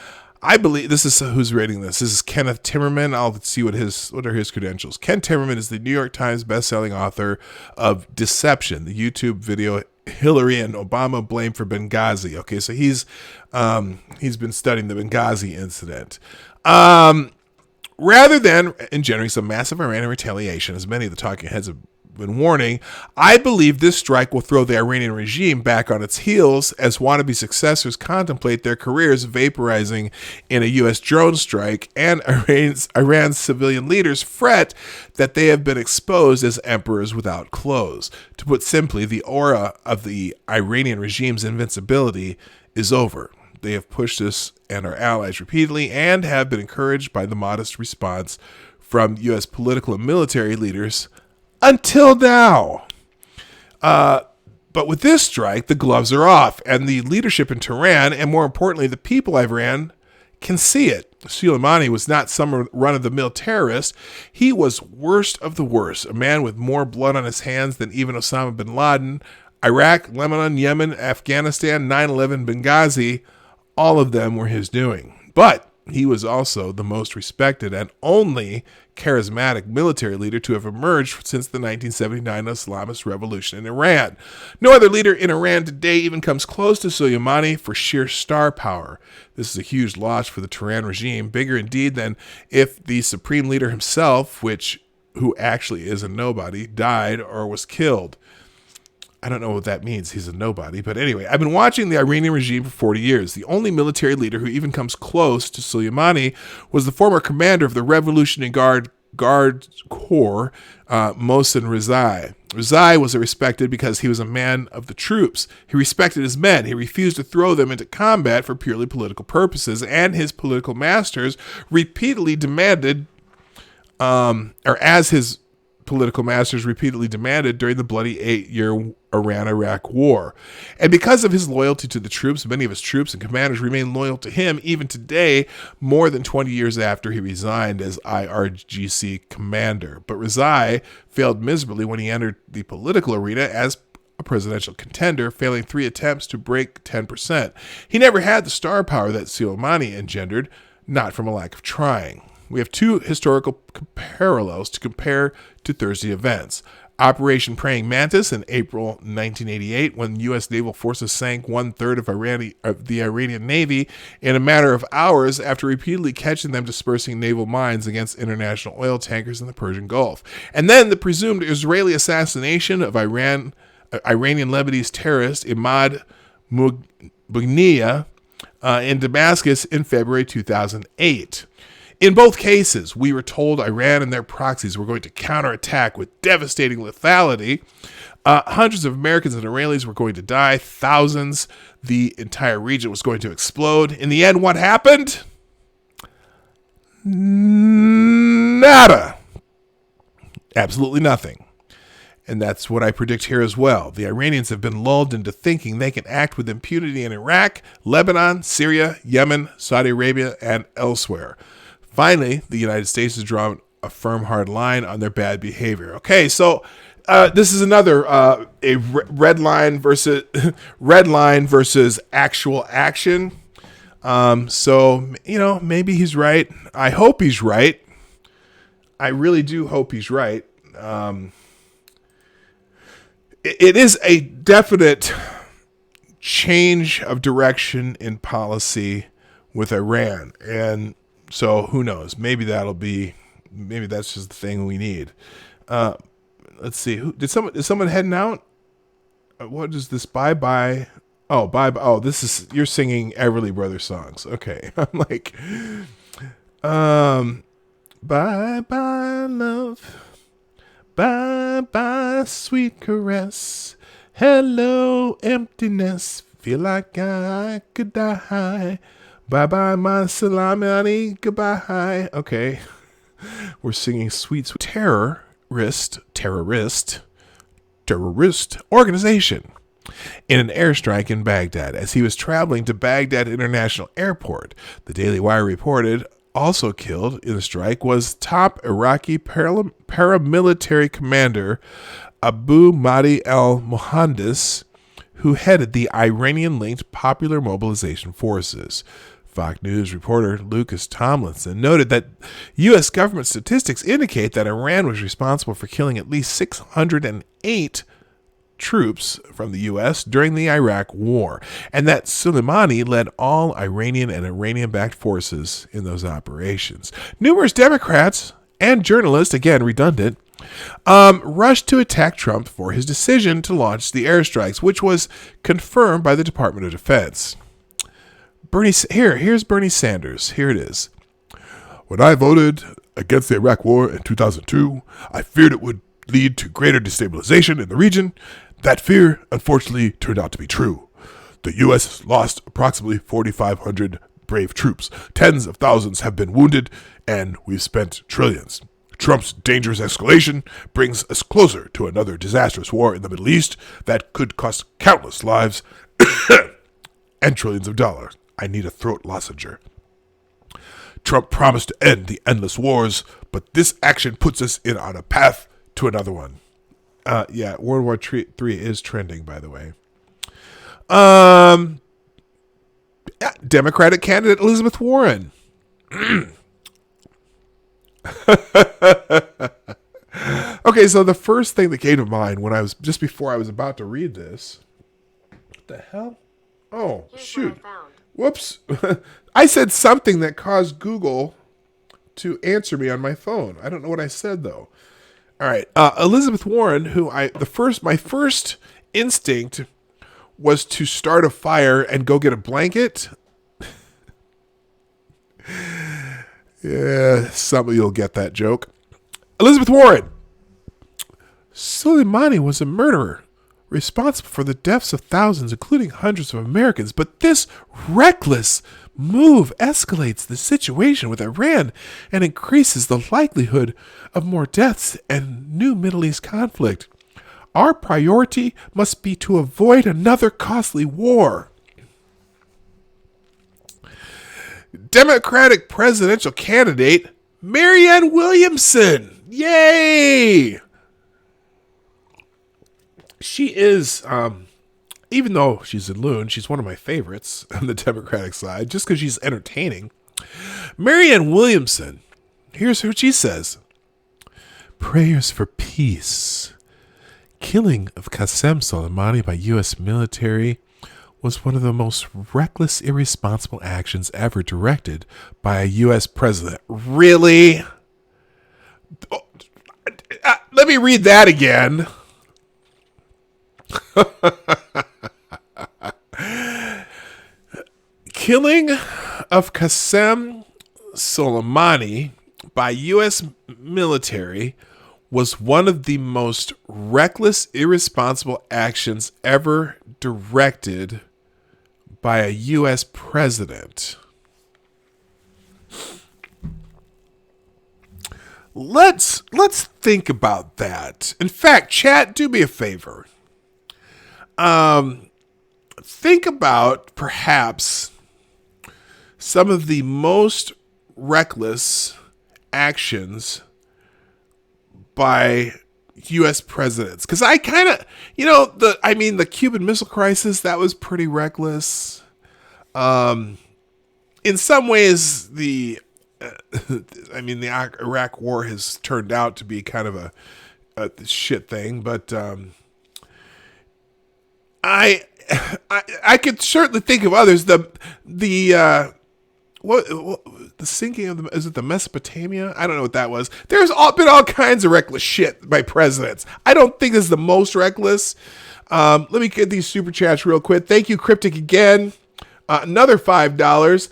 I believe this is who's rating this. This is Kenneth Timmerman. I'll see what are his credentials. Ken Timmerman is the New York Times bestselling author of Deception, the YouTube video Hillary and Obama blamed for Benghazi. Okay, so he's been studying the Benghazi incident. Rather than engendering some massive Iranian retaliation, as many of the talking heads have been warning, I believe this strike will throw the Iranian regime back on its heels as wannabe successors contemplate their careers vaporizing in a U.S. drone strike, and Iran's civilian leaders fret that they have been exposed as emperors without clothes. To put simply, the aura of the Iranian regime's invincibility is over. They have pushed us and our allies repeatedly and have been encouraged by the modest response from U.S. political and military leaders until now. But with this strike, the gloves are off, and the leadership in Tehran, and more importantly, the people of Iran, can see it. Soleimani was not some run-of-the-mill terrorist. He was worst of the worst, a man with more blood on his hands than even Osama bin Laden. Iraq, Lebanon, Yemen, Afghanistan, 9/11, Benghazi, all of them were his doing. But he was also the most respected and only charismatic military leader to have emerged since the 1979 Islamist revolution in Iran. No other leader in Iran today even comes close to Soleimani for sheer star power. This is a huge loss for the Tehran regime, bigger indeed than if the supreme leader himself, who actually is a nobody, died or was killed. I don't know what that means. He's a nobody. But anyway, I've been watching the Iranian regime for 40 years. The only military leader who even comes close to Soleimani was the former commander of the Revolutionary Guard Corps, Mohsen Rezai. Rezai was respected because he was a man of the troops. He respected his men. He refused to throw them into combat for purely political purposes, and his political masters repeatedly demanded, during the bloody 8-year Iran-Iraq war. And because of his loyalty to the troops, many of his troops and commanders remain loyal to him even today, more than 20 years after he resigned as IRGC commander. But Rezai failed miserably when he entered the political arena as a presidential contender, failing 3 attempts to break 10%. He never had the star power that Soleimani engendered, not from a lack of trying. We have 2 historical parallels to compare to Thursday events. Operation Praying Mantis in April 1988, when U.S. naval forces sank 1/3 of the Iranian Navy in a matter of hours after repeatedly catching them dispersing naval mines against international oil tankers in the Persian Gulf. And then the presumed Israeli assassination of Iranian Lebanese terrorist Imad Mughniya in Damascus in February 2008. In both cases, we were told Iran and their proxies were going to counterattack with devastating lethality. Hundreds of Americans and Israelis were going to die. Thousands. The entire region was going to explode. In the end, what happened? Nada. Absolutely nothing. And that's what I predict here as well. The Iranians have been lulled into thinking they can act with impunity in Iraq, Lebanon, Syria, Yemen, Saudi Arabia, and elsewhere. Finally, the United States has drawn a firm, hard line on their bad behavior. Okay, so this is another a red line versus actual action. So, maybe he's right. I hope he's right. I really do hope he's right. It is a definite change of direction in policy with Iran. And so who knows? Maybe that's just the thing we need. Let's see. Is someone heading out? What is this? Bye-bye. Oh, bye-bye. Oh, you're singing Everly Brothers songs. Okay. I'm like, bye-bye, love. Bye-bye, sweet caress. Hello, emptiness. Feel like I could die. Bye-bye, my salami. Goodbye. Okay. We're singing Sweet Terrorist Organization in an airstrike in Baghdad as he was traveling to Baghdad International Airport. The Daily Wire reported also killed in the strike was top Iraqi paramilitary commander Abu Mahdi al-Mohandis, who headed the Iranian-linked Popular Mobilization Forces. Fox News reporter Lucas Tomlinson noted that U.S. government statistics indicate that Iran was responsible for killing at least 608 troops from the U.S. during the Iraq War, and that Soleimani led all Iranian and Iranian-backed forces in those operations. Numerous Democrats and journalists, again redundant, rushed to attack Trump for his decision to launch the airstrikes, which was confirmed by the Department of Defense. Here's Bernie Sanders. Here it is. When I voted against the Iraq War in 2002, I feared it would lead to greater destabilization in the region. That fear, unfortunately, turned out to be true. The U.S. lost approximately 4,500 brave troops. Tens of thousands have been wounded, and we've spent trillions. Trump's dangerous escalation brings us closer to another disastrous war in the Middle East that could cost countless lives and trillions of dollars. I need a throat lozenger. Trump promised to end the endless wars, but this action puts us on a path to another one. World War III is trending, by the way. Democratic candidate Elizabeth Warren. Okay, so the first thing that came to mind before I was about to read this. What the hell? Oh, shoot. Whoops. I said something that caused Google to answer me on my phone. I don't know what I said, though. All right. Elizabeth Warren, my first instinct was to start a fire and go get a blanket. Yeah, some of you'll get that joke. Elizabeth Warren. Soleimani was a murderer, responsible for the deaths of thousands, including hundreds of Americans. But this reckless move escalates the situation with Iran and increases the likelihood of more deaths and new Middle East conflict. Our priority must be to avoid another costly war. Democratic presidential candidate Marianne Williamson. Yay! She is, even though she's a loon, she's one of my favorites on the Democratic side, just because she's entertaining. Marianne Williamson, here's what she says. Prayers for peace. Killing of Qasem Soleimani by U.S. military was one of the most reckless, irresponsible actions ever directed by a U.S. president. Really? Let me read that again. killing of Qasem Soleimani by U.S. military was one of the most reckless, irresponsible actions ever directed by a U.S. president. Let's think about that. In fact, chat, do me a favor. Think about perhaps some of the most reckless actions by U.S. presidents. Because I kind of, the Cuban Missile Crisis, that was pretty reckless. In some ways, the Iraq War has turned out to be kind of a shit thing, but I could certainly think of others. The sinking of is it the Mesopotamia? I don't know what that was. There's been all kinds of reckless shit by presidents. I don't think this is the most reckless. Let me get these super chats real quick. Thank you, Cryptic, again. Another $5.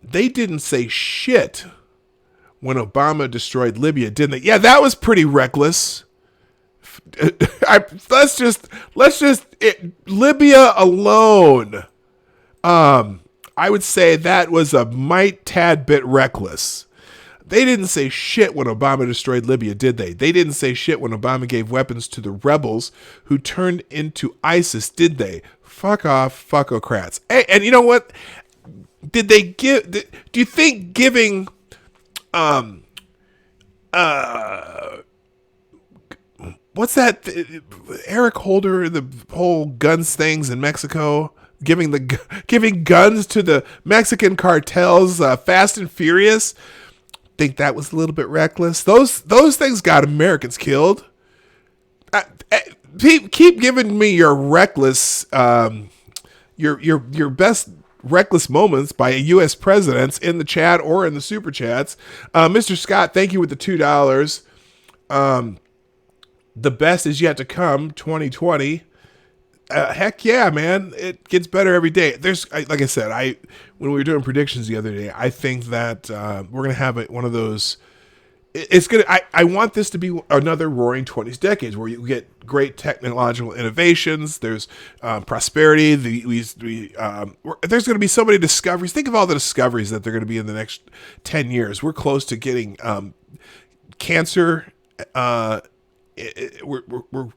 They didn't say shit when Obama destroyed Libya, didn't they? Yeah, that was pretty reckless. Libya alone. I would say that was a tad bit reckless. They didn't say shit when Obama destroyed Libya, did they? They didn't say shit when Obama gave weapons to the rebels who turned into ISIS, did they? Fuck off, fuckocrats. Hey, and you know what? Did they give? Do you think giving, what's that? Eric Holder, the whole guns things in Mexico, giving guns to the Mexican cartels, Fast and Furious. Think that was a little bit reckless. Those things got Americans killed. Keep giving me your reckless, your best reckless moments by U.S. presidents in the chat or in the super chats. Mr. Scott, thank you with the $2. The best is yet to come, 2020. Heck yeah, man. It gets better every day. Like I said, when we were doing predictions the other day, I think that we're going to have one of those. I want this to be another roaring 20s decades where you get great technological innovations. There's prosperity. There's going to be so many discoveries. Think of all the discoveries that they're going to be in the next 10 years. We're close to getting cancer. We're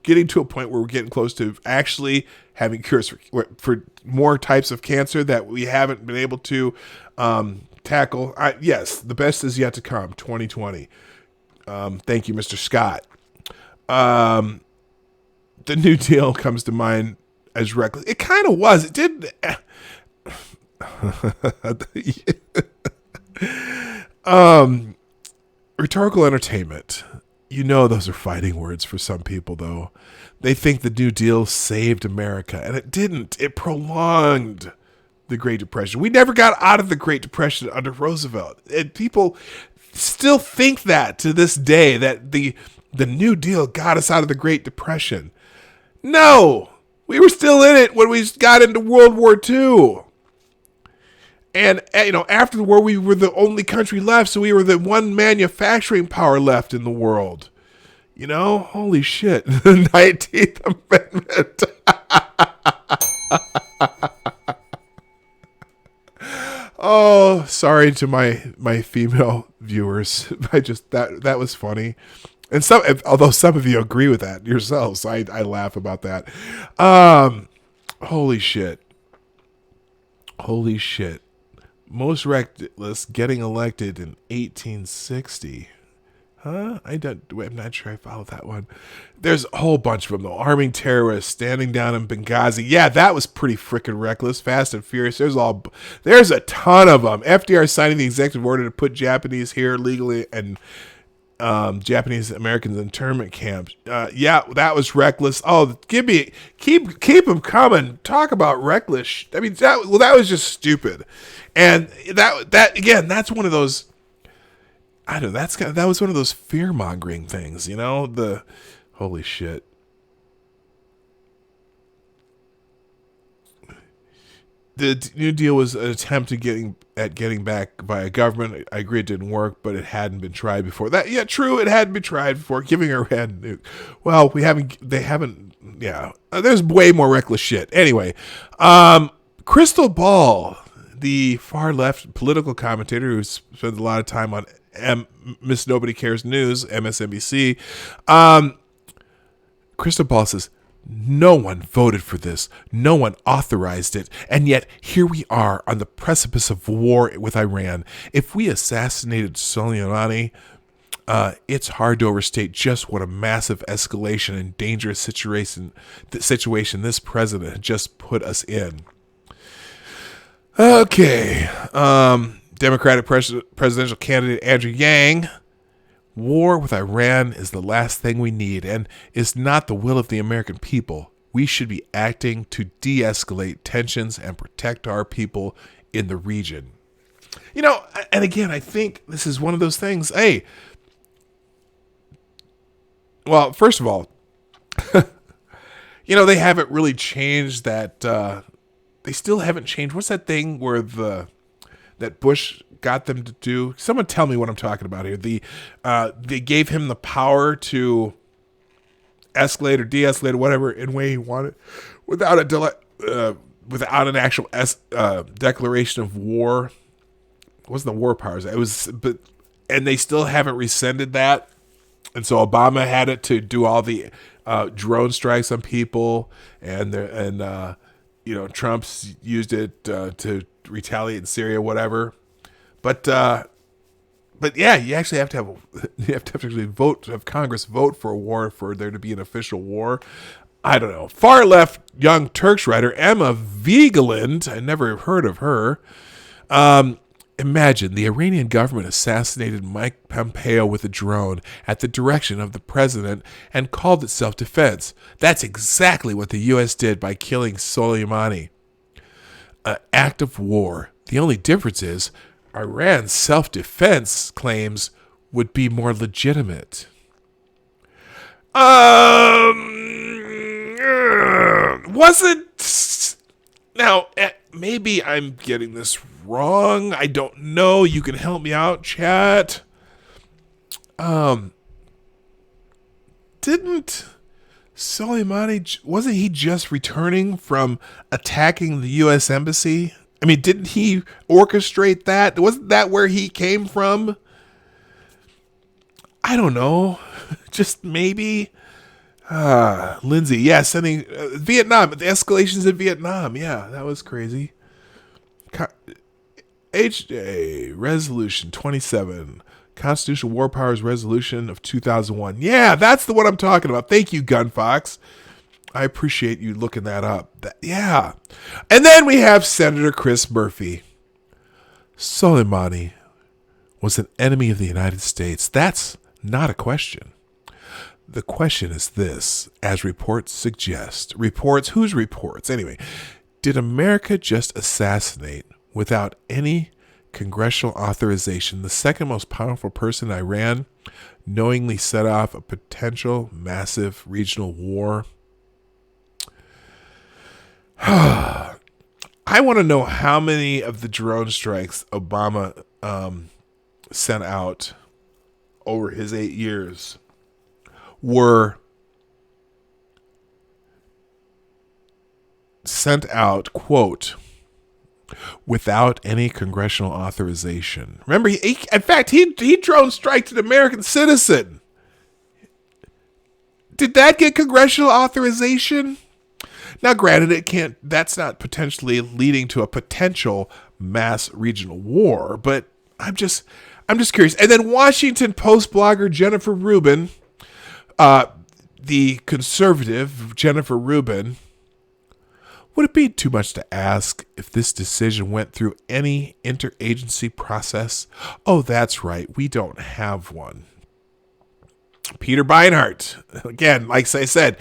getting to a point where we're getting close to actually having cures for more types of cancer that we haven't been able to tackle. Yes, the best is yet to come, 2020. Thank you, Mr. Scott. The New Deal comes to mind as reckless. It kind of was. It did. Rhetorical entertainment. You know those are fighting words for some people, though. They think the New Deal saved America, and it didn't. It prolonged the Great Depression. We never got out of the Great Depression under Roosevelt. And people still think that to this day, that the New Deal got us out of the Great Depression. No! We were still in it when we got into World War II. And, after the war, we were the only country left, so we were the one manufacturing power left in the world. Holy shit. The 19th Amendment. Oh, sorry to my female viewers. That was funny. And although some of you agree with that yourselves, I laugh about that. Holy shit. Most reckless getting elected in 1860. Huh? I'm not sure I followed that one. There's a whole bunch of them, though. Arming terrorists, standing down in Benghazi. Yeah, that was pretty freaking reckless. Fast and Furious. There's a ton of them. FDR signing the executive order to put Japanese here legally and Japanese Americans in internment camps. Yeah, that was reckless. Oh, keep them coming. Talk about reckless. I mean, that was just stupid. And that again, that's one of those. I don't know. That was one of those fear mongering things. The holy shit. The New Deal was an attempt to getting back by a government. I agree it didn't work, but it hadn't been tried before. That, yeah, true, it hadn't been tried before. Giving Iran nuke. Well, they haven't. Yeah, there's way more reckless shit. Anyway, Crystal Ball, the far left political commentator who spends a lot of time on Miss Nobody Cares News, MSNBC. Crystal Ball says, no one voted for this. No one authorized it. And yet, here we are on the precipice of war with Iran. If we assassinated Soleimani, it's hard to overstate just what a massive escalation and dangerous situation this president had just put us in. Okay. Democratic presidential candidate Andrew Yang. War with Iran is the last thing we need and is not the will of the American people. We should be acting to de-escalate tensions and protect our people in the region. You know, and again, I think this is one of those things. Hey, well, first of all, they haven't really changed that. They still haven't changed. What's that thing where that Bush got them to do? Someone tell me what I'm talking about here. They gave him the power to escalate or de-escalate or whatever in way he wanted, without an actual declaration of war. It wasn't the war powers. It was, and they still haven't rescinded that. And so Obama had it to do all the drone strikes on people, and Trump's used it to retaliate in Syria, whatever. But yeah, you actually have to have Congress vote for a war for there to be an official war. I don't know. Far left young Turkish writer Emma Vigeland, I never heard of her. Imagine the Iranian government assassinated Mike Pompeo with a drone at the direction of the president and called it self-defense. That's exactly what the U.S. did by killing Soleimani. An act of war. The only difference is Iran's self-defense claims would be more legitimate. Wasn't... Now, maybe I'm getting this wrong. I don't know. You can help me out, chat. Didn't Soleimani, wasn't he just returning from attacking the U.S. Embassy? I mean, didn't he orchestrate that? Wasn't that where he came from? I don't know. Just maybe. Lindsay, yeah, sending Vietnam, the escalations in Vietnam. Yeah, that was crazy. HJ Resolution 27, Constitutional War Powers Resolution of 2001. Yeah, that's the one I'm talking about. Thank you, Gunfox. I appreciate you looking that up. Yeah. And then we have Senator Chris Murphy. Soleimani was an enemy of the United States. That's not a question. The question is this, as reports suggest. Reports? Whose reports? Anyway, did America just assassinate, without any congressional authorization, the second most powerful person in Iran, knowingly set off a potential massive regional war? I want to know how many of the drone strikes Obama sent out over his 8 years were sent out, quote, without any congressional authorization. Remember, in fact, he drone striked an American citizen. Did that get congressional authorization? Now, granted, it can't. That's not potentially leading to a potential mass regional war. But I'm just curious. And then Washington Post blogger Jennifer Rubin, the conservative Jennifer Rubin. Would it be too much to ask if this decision went through any interagency process? Oh, that's right. We don't have one. Peter Beinart, again, like I said,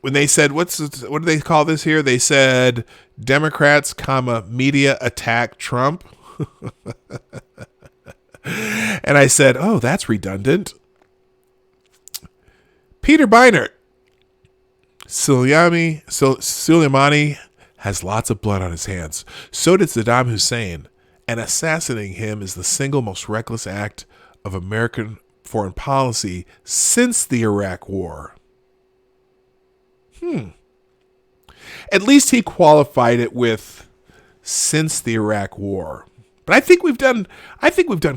when they said, what do they call this here? They said Democrats, media attack Trump. And I said, oh, that's redundant. Peter Beinart. Soleimani has lots of blood on his hands. So did Saddam Hussein, and assassinating him is the single most reckless act of American foreign policy since the Iraq War. At least he qualified it with since the Iraq War. But I think we've done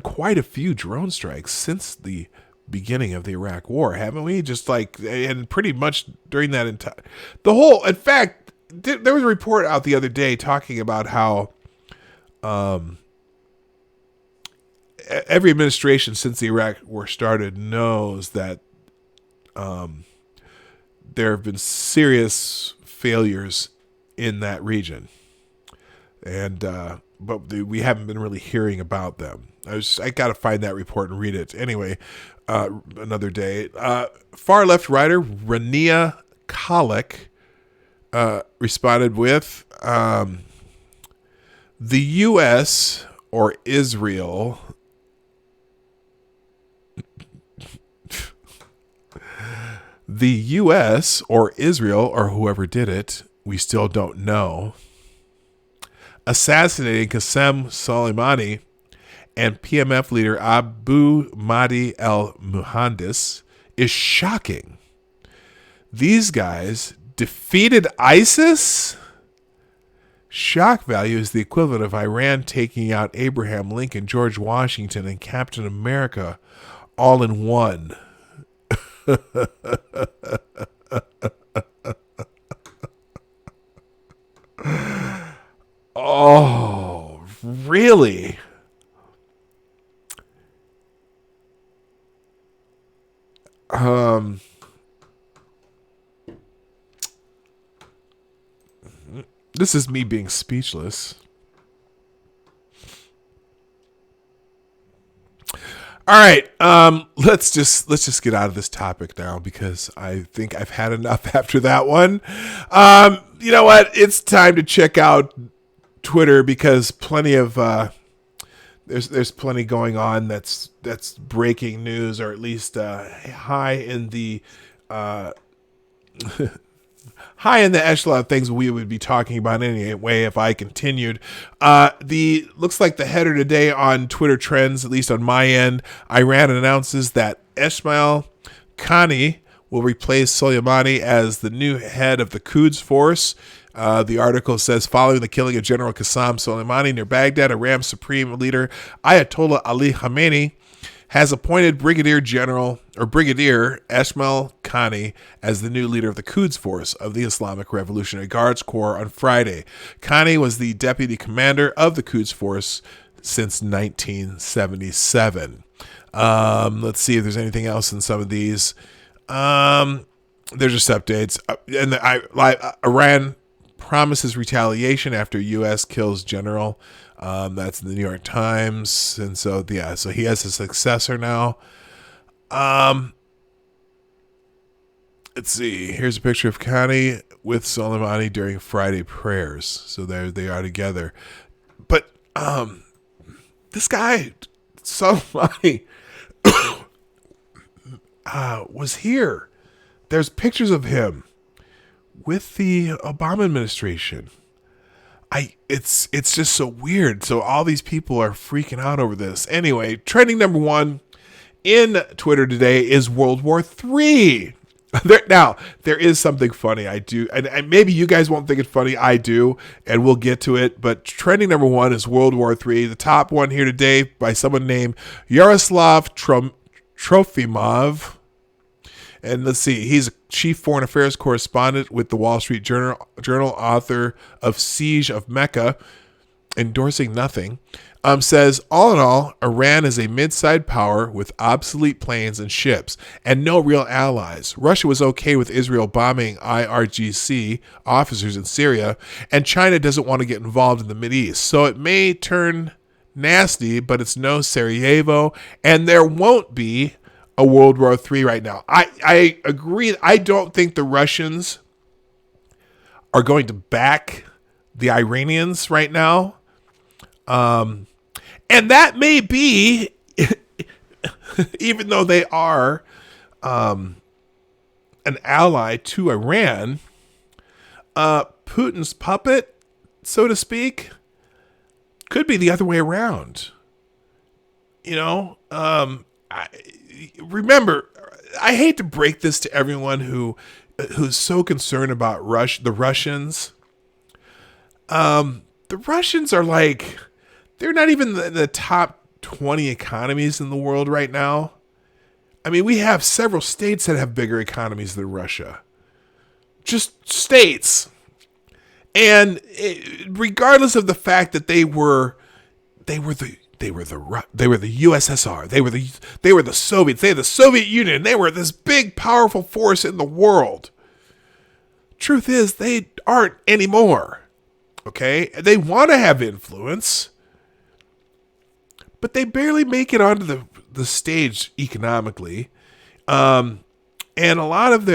quite a few drone strikes since the beginning of the Iraq War, haven't we? Just like, and pretty much during that entire, in fact, there was a report out the other day talking about how every administration since the Iraq War started knows that there have been serious failures in that region, and but we haven't been really hearing about them. I got to find that report and read it anyway. Another day. Far left writer Rania Khalek responded with the U.S. or Israel the U.S. or Israel or whoever did it, we still don't know, assassinating Qasem Soleimani and PMF leader Abu Mahdi al-Muhandis is shocking. These guys defeated ISIS? Shock value is the equivalent of Iran taking out Abraham Lincoln, George Washington, and Captain America all in one. Oh, really? This is me being speechless. All right, let's just get out of this topic now because I think I've had enough after that one. You know what? It's time to check out Twitter because plenty of there's plenty going on that's breaking news, or at least high in the high in the echelon of things we would be talking about anyway if I continued. Looks like the header today on Twitter trends, at least on my end, Iran announces that Ismail Qani will replace Soleimani as the new head of the Quds Force. The article says, following the killing of General Qasem Soleimani near Baghdad, Iran's supreme leader Ayatollah Ali Khamenei has appointed Brigadier Ismail Qani as the new leader of the Quds Force of the Islamic Revolutionary Guards Corps on Friday. Qani was the deputy commander of the Quds Force since 1977. Let's see if there's anything else in some of these. There's just updates. And Iran promises retaliation after U.S. kills general. That's in the New York Times. And so, yeah, so he has a successor now. Let's see. Here's a picture of Qani with Soleimani during Friday prayers. So there they are together. But this guy, Soleimani, was here. There's pictures of him with the Obama administration. It's just so weird. So all these people are freaking out over this. Anyway, trending number one in Twitter today is World War III. Now, there is something funny I do, and maybe you guys won't think it's funny. I do, and we'll get to it. But trending number one is World War III. The top one here today by someone named Yaroslav Trofimov. And let's see, he's a chief foreign affairs correspondent with the Wall Street Journal, author of Siege of Mecca, endorsing nothing, says, all in all, Iran is a mid-sized power with obsolete planes and ships and no real allies. Russia was okay with Israel bombing IRGC officers in Syria, and China doesn't want to get involved in the Mideast. So it may turn nasty, but it's no Sarajevo, and there won't be a World War III right now. I agree. I don't think the Russians are going to back the Iranians right now. And that may be, even though they are an ally to Iran, Putin's puppet so to speak. Could be the other way around. You know, remember, I hate to break this to everyone who's so concerned about the Russians. The Russians are like, they're not even the top 20 economies in the world right now. I mean, we have several states that have bigger economies than Russia. Just states. And regardless of the fact that they were the USSR, they were the Soviets, they had the Soviet Union, they were this big powerful force in the world. Truth is, they aren't anymore. Okay? They want to have influence, but they barely make it onto the stage economically. And a lot of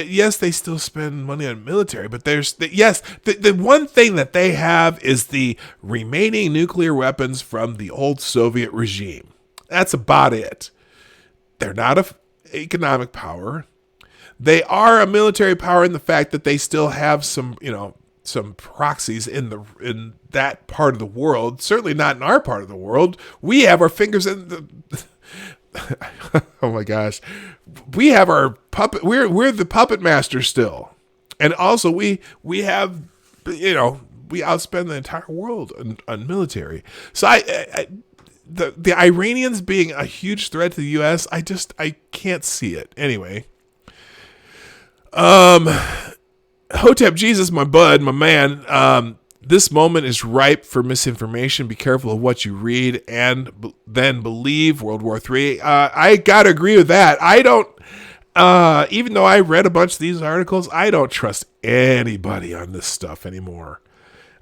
yes, they still spend money on military, but the one thing that they have is the remaining nuclear weapons from the old Soviet regime. That's about it. They're not an economic power. They are a military power in the fact that they still have some proxies in that part of the world. Certainly not in our part of the world. We have our fingers in the oh my gosh. We have our puppet. We're the puppet master still. And also we have, we outspend the entire world on military. So the Iranians being a huge threat to the US, I can't see it. Anyway. Hotep Jesus, my bud, my man, this moment is ripe for misinformation. Be careful of what you read and then believe. World War III. I gotta agree with that. I don't, even though I read a bunch of these articles, I don't trust anybody on this stuff anymore.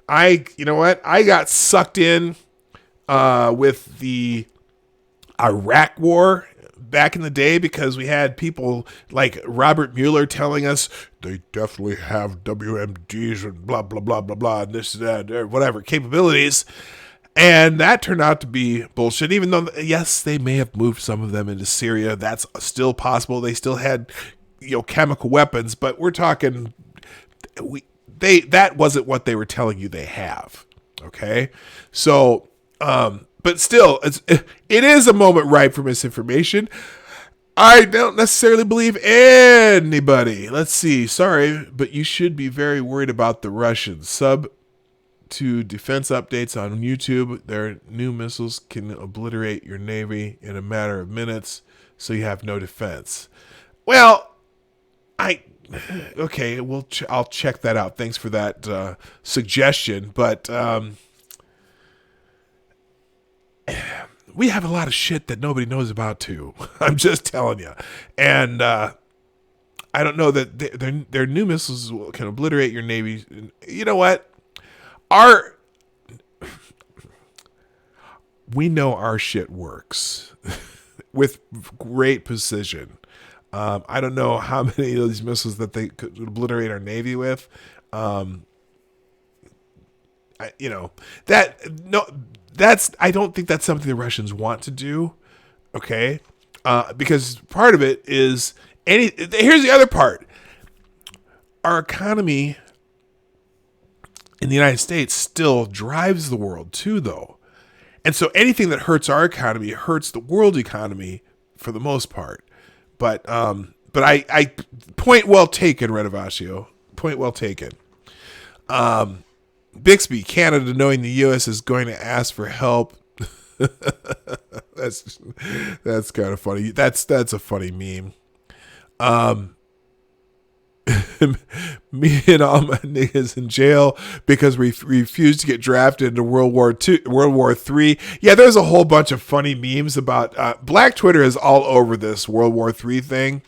You know what? I got sucked in with the Iraq War back in the day because we had people like Robert Mueller telling us they definitely have WMDs and blah, blah, blah, blah, blah, and this, that, whatever, capabilities. And that turned out to be bullshit, even though, yes, they may have moved some of them into Syria. That's still possible. They still had, chemical weapons, but we're talking, that wasn't what they were telling you they have. Okay? So, but still, it is a moment ripe for misinformation. I don't necessarily believe anybody. Let's see. Sorry, but you should be very worried about the Russians. Sub to defense updates on YouTube. Their new missiles can obliterate your navy in a matter of minutes, so you have no defense. Well, okay, I'll check that out. Thanks for that suggestion, but we have a lot of shit that nobody knows about too. I'm just telling you. And I don't know that their new missiles can obliterate your navy. You know what? We know our shit works with great precision. I don't know how many of these missiles that they could obliterate our navy with. I don't think that's something the Russians want to do. Okay. Because part of it is here's the other part. Our economy in the United States still drives the world too, though. And so anything that hurts our economy hurts the world economy for the most part. But I point well taken, Renovaccio. Point well taken. Bixby, Canada, knowing the U.S. is going to ask for help. That's kind of funny. That's a funny meme. Me and all my niggas in jail because we refused to get drafted into World War III. Yeah, there's a whole bunch of funny memes about Black Twitter is all over this World War III thing.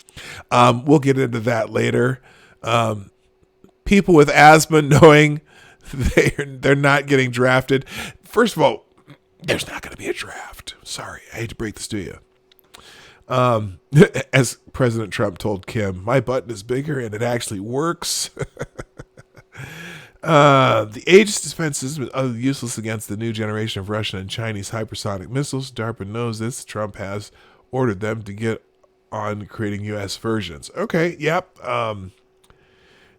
We'll get into that later. People with asthma knowing they're not getting drafted. First of all, there's not going to be a draft. Sorry, I hate to break this to you. As President Trump told Kim, my button is bigger and it actually works. The Aegis defense system is useless against the new generation of Russian and Chinese hypersonic missiles. DARPA knows this. Trump has ordered them to get on creating U.S. versions. Okay, yep. The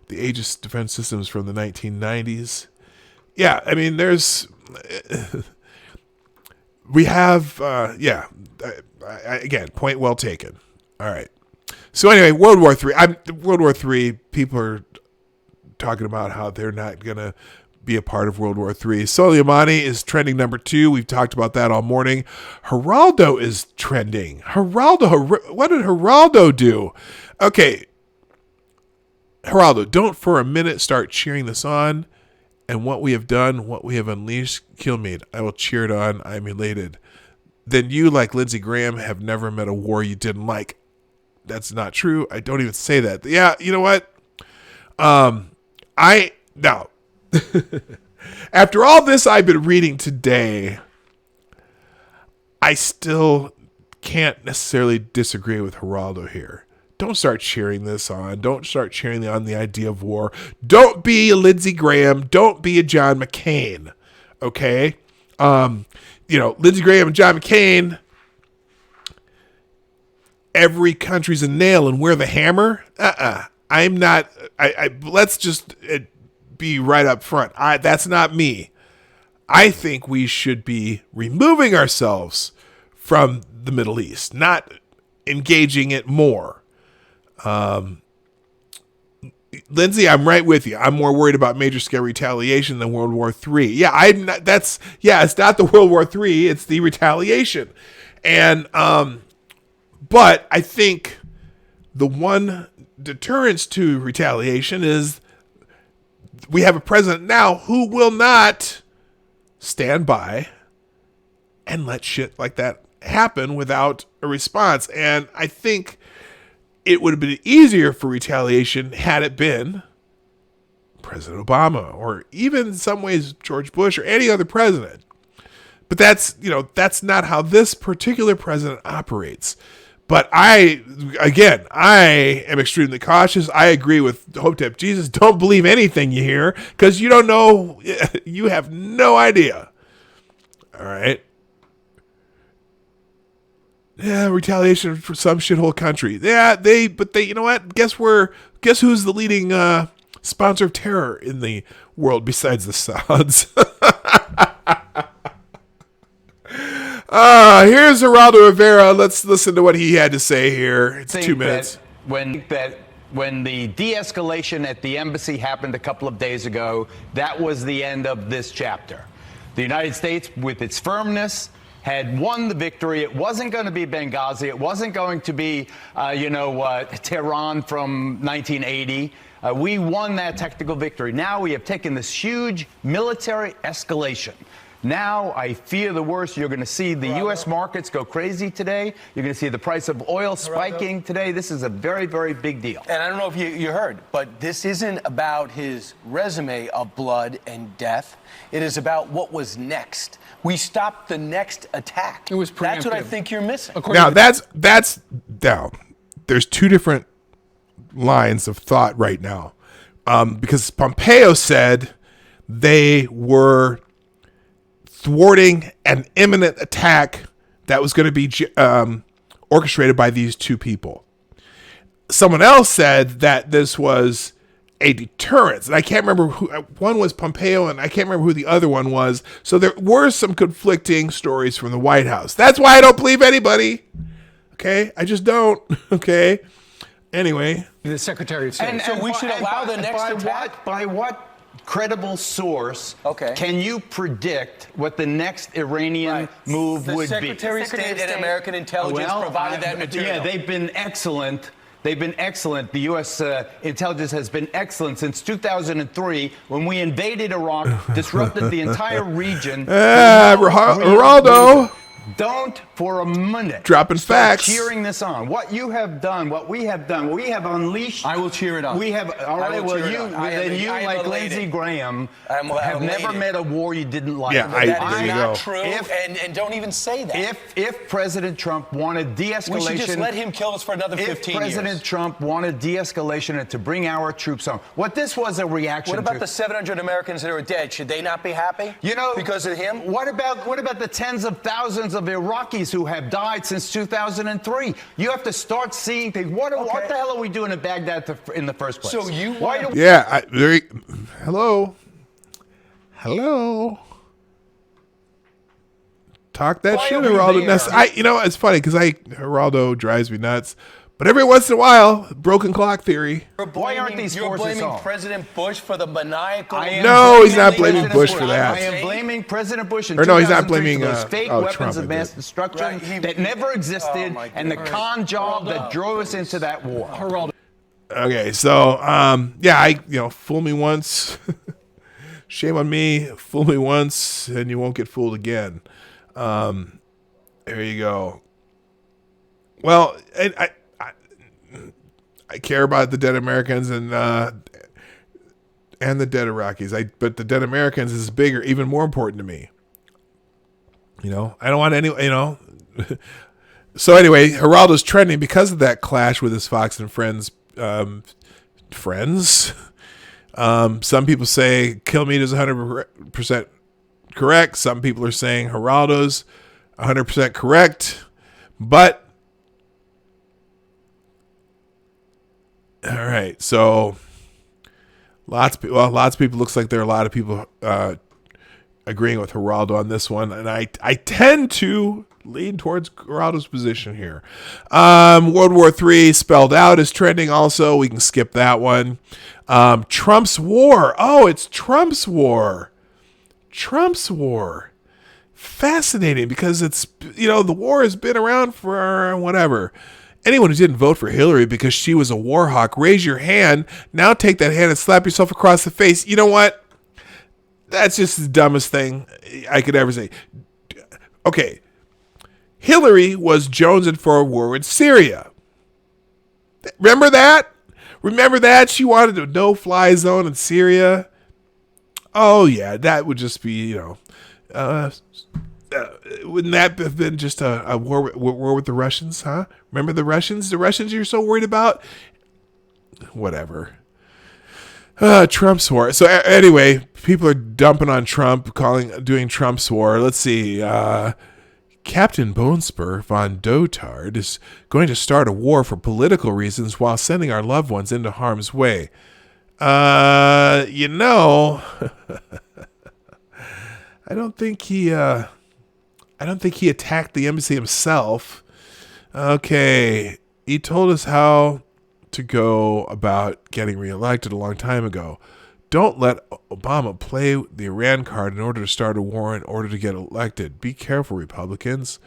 Aegis defense systems from the 1990s. yeah, I mean, we have, again, point well taken. All right. So anyway, World War III, people are talking about how they're not going to be a part of World War III. Soleimani is trending number 2. We've talked about that all morning. Geraldo is trending. Geraldo, what did Geraldo do? Okay, Geraldo, don't for a minute start cheering this on. And what we have done, what we have unleashed, kill me. I will cheer it on. I'm elated. Then you, like Lindsey Graham, have never met a war you didn't like. That's not true. I don't even say that. Yeah, you know what? Now, after all this I've been reading today, I still can't necessarily disagree with Geraldo here. Don't start cheering this on. Don't start cheering on the idea of war. Don't be a Lindsey Graham. Don't be a John McCain. Okay? Lindsey Graham and John McCain, every country's a nail and we're the hammer. I'm not. Let's just be right up front. That's not me. I think we should be removing ourselves from the Middle East, not engaging it more. Lindsay, I'm right with you. I'm more worried about major scale retaliation than World War III. Yeah, it's not the World War III, it's the retaliation. And, but I think the one deterrence to retaliation is we have a president now who will not stand by and let shit like that happen without a response. And I think it would have been easier for retaliation had it been President Obama or even in some ways George Bush or any other president. But that's not how this particular president operates. But I am extremely cautious. I agree with Hotep Jesus. Don't believe anything you hear because you don't know. You have no idea. All right. Yeah, retaliation for some shithole country. Yeah, but you know what? Guess who's the leading sponsor of terror in the world besides the Sauds? Here's Geraldo Rivera. Let's listen to what he had to say here. It's 2 minutes.
When the de-escalation at the embassy happened a couple of days ago, that was the end of this chapter. The United States, with its firmness, had won the victory. It wasn't going to be Benghazi. It wasn't going to be, Tehran from 1980. We won that technical victory. Now we have taken this huge military escalation. Now I fear the worst. You're going to see the U.S. markets go crazy today. You're going to see the price of oil spiking today. This is a very, very big deal.
And I don't know if you heard, but this isn't about his resume of blood and death. It is about what was next. We stopped the next attack.
It was preemptive.
That's what I think you're missing.
Now, that's down. There's two different lines of thought right now. Because Pompeo said they were thwarting an imminent attack that was going to be orchestrated by these two people. Someone else said that this was a deterrence. And I can't remember who, one was Pompeo and I can't remember who the other one was. So there were some conflicting stories from the White House. That's why I don't believe anybody. Okay. I just don't. Okay. Anyway.
The Secretary of State.
And so we should allow the next attack.
By what credible source can you predict what the next Iranian move would be?
The Secretary of State and American intelligence provided that material.
Yeah, they've been excellent. They've been excellent. The U.S. intelligence has been excellent since 2003 when we invaded Iraq, disrupted the entire region.
Geraldo.
Don't for a minute
dropping facts,
cheering this on. What you have done, what we have done, what we have unleashed.
I will cheer it on.
We have. All right. Well, you like Lindsey Graham, have never met a war you didn't like.
Yeah,
that is not true. And don't even say that.
If President Trump wanted de-escalation,
we should just let him kill us for another 15 years.
If President Trump wanted de-escalation and to bring our troops home, what this was a reaction.
What about the 700 Americans that are dead? Should they not be happy? Because of him.
What about the tens of thousands of Iraqis who have died since 2003? You have to start seeing things. What the hell are we doing in Baghdad in the first place?
So you
hello. Hello. Talk that
Why
shit,
are we
Geraldo.
there?
It's funny because Geraldo drives me nuts. But every once in a while, broken clock theory.
Why aren't these
You're
forces
blaming
on?
President Bush for the maniacal.
No, he's not blaming Bush for that.
I am blaming President Bush in
Or no, he's not
2003
blaming,
for those fake
Trump,
weapons
I
of mass
did.
destruction
Right,
that never existed,
my
and the
goodness.
con job that drove us into that war.
Okay, so fool me once. Shame on me. Fool me once, and you won't get fooled again. There you go. Well, I care about the dead Americans and the dead Iraqis. But the dead Americans is bigger, even more important to me. I don't want any. So anyway, Geraldo's trending because of that clash with his Fox and Friends friends. Some people say Kilmeada's 100% correct. Some people are saying Geraldo's 100% correct. But all right, so lots of people. Looks like there are a lot of people agreeing with Geraldo on this one, and I tend to lean towards Geraldo's position here. World War III spelled out is trending. Also, we can skip that one. Trump's war. Oh, it's Trump's war. Trump's war. Fascinating because it's the war has been around for whatever. Anyone who didn't vote for Hillary because she was a war hawk, raise your hand. Now take that hand and slap yourself across the face. You know what? That's just the dumbest thing I could ever say. Okay. Hillary was jonesing for a war with Syria. Remember that? She wanted a no-fly zone in Syria. Oh, yeah. That would just be, wouldn't that have been just a war with the Russians, huh? Remember the Russians? The Russians you're so worried about? Whatever. Trump's war. So anyway, people are dumping on Trump, doing Trump's war. Let's see. Captain Bonespur von Dotard is going to start a war for political reasons while sending our loved ones into harm's way. I don't think he attacked the embassy himself. Okay, he told us how to go about getting reelected a long time ago. Don't let Obama play the Iran card in order to start a war in order to get elected. Be careful, Republicans.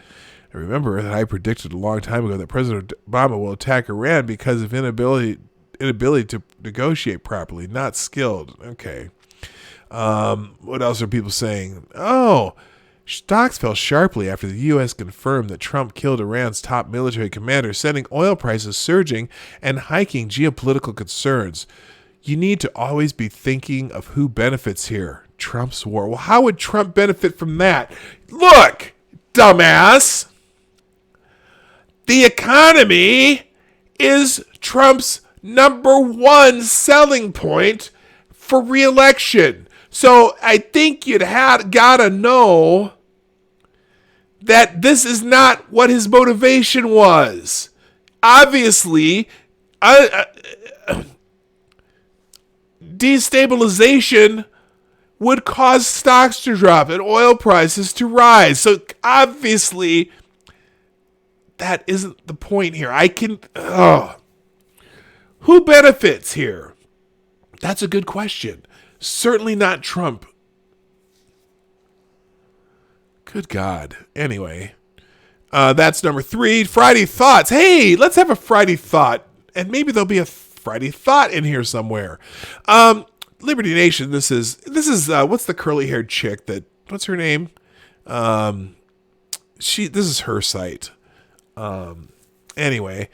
And remember that I predicted a long time ago that President Obama will attack Iran because of inability to negotiate properly, not skilled. Okay. What else are people saying? Oh, stocks fell sharply after the U.S. confirmed that Trump killed Iran's top military commander, sending oil prices surging and hiking geopolitical concerns. You need to always be thinking of who benefits here. Trump's war. Well, how would Trump benefit from that? Look, dumbass. The economy is Trump's number one selling point for re-election. So I think you'd gotta know that this is not what his motivation was. Obviously, destabilization would cause stocks to drop and oil prices to rise. So obviously, that isn't the point here. Who benefits here? That's a good question. Certainly not Trump. Good God. Anyway, that's number 3. Friday thoughts. Hey, let's have a Friday thought. And maybe there'll be a Friday thought in here somewhere. Liberty Nation, this is what's the curly-haired chick what's her name? This is her site. Anyway,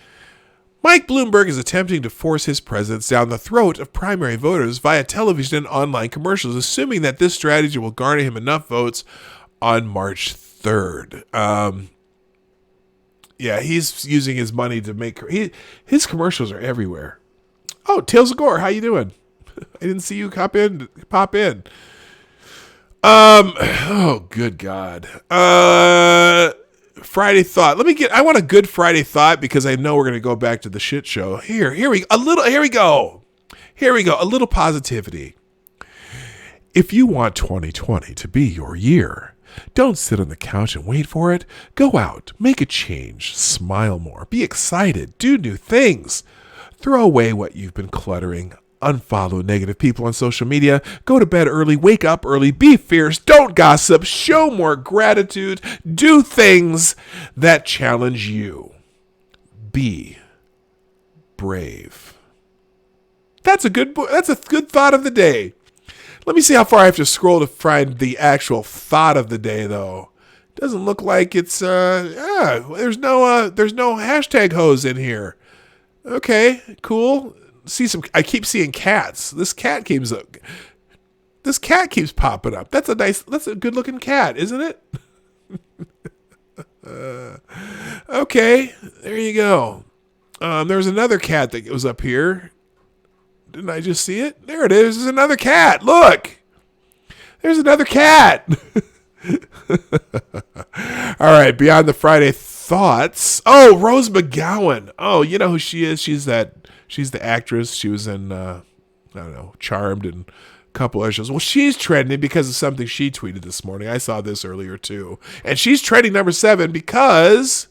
Mike Bloomberg is attempting to force his presence down the throat of primary voters via television and online commercials, assuming that this strategy will garner him enough votes on March 3rd. Yeah, he's using his money to make his commercials are everywhere. Oh, Tails of Gore, how you doing? I didn't see you pop in. Oh, good God. Friday thought. I want a good Friday thought because I know we're going to go back to the shit show. Here we go. A little positivity. If you want 2020 to be your year, don't sit on the couch and wait for it. Go out, make a change, smile more, be excited, do new things. Throw away what you've been cluttering. Unfollow negative people on social media. Go to bed early, wake up early, be fierce, don't gossip, show more gratitude, do things that challenge you. Be brave. That's a good thought of the day. Let me see how far I have to scroll to find the actual thought of the day, though. Doesn't look like it's there's no hashtag hose in here. Okay, cool. I keep seeing cats. This cat keeps popping up. That's a good looking cat, isn't it? Okay, there you go. There's another cat that was up here. Didn't I just see it? There it is. There's another cat. Look. There's another cat. All right. Beyond the Friday thoughts. Oh, Rose McGowan. Oh, you know who she is? She's the actress. She was in, I don't know, Charmed and a couple other shows. Well, she's trending because of something she tweeted this morning. I saw this earlier too. And she's trending number 7 because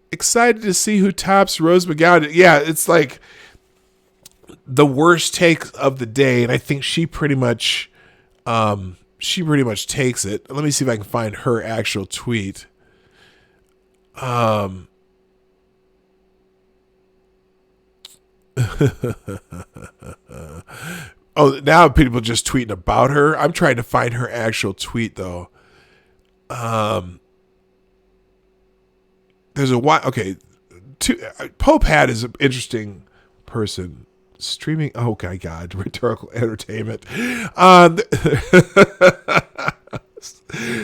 excited to see who tops Rose McGowan. Yeah, it's like the worst take of the day, and I think she pretty much takes it. Let me see if I can find her actual tweet. Oh, now people are just tweeting about her. I'm trying to find her actual tweet though. There's Pope Hat is an interesting person. Streaming, oh my God, rhetorical entertainment.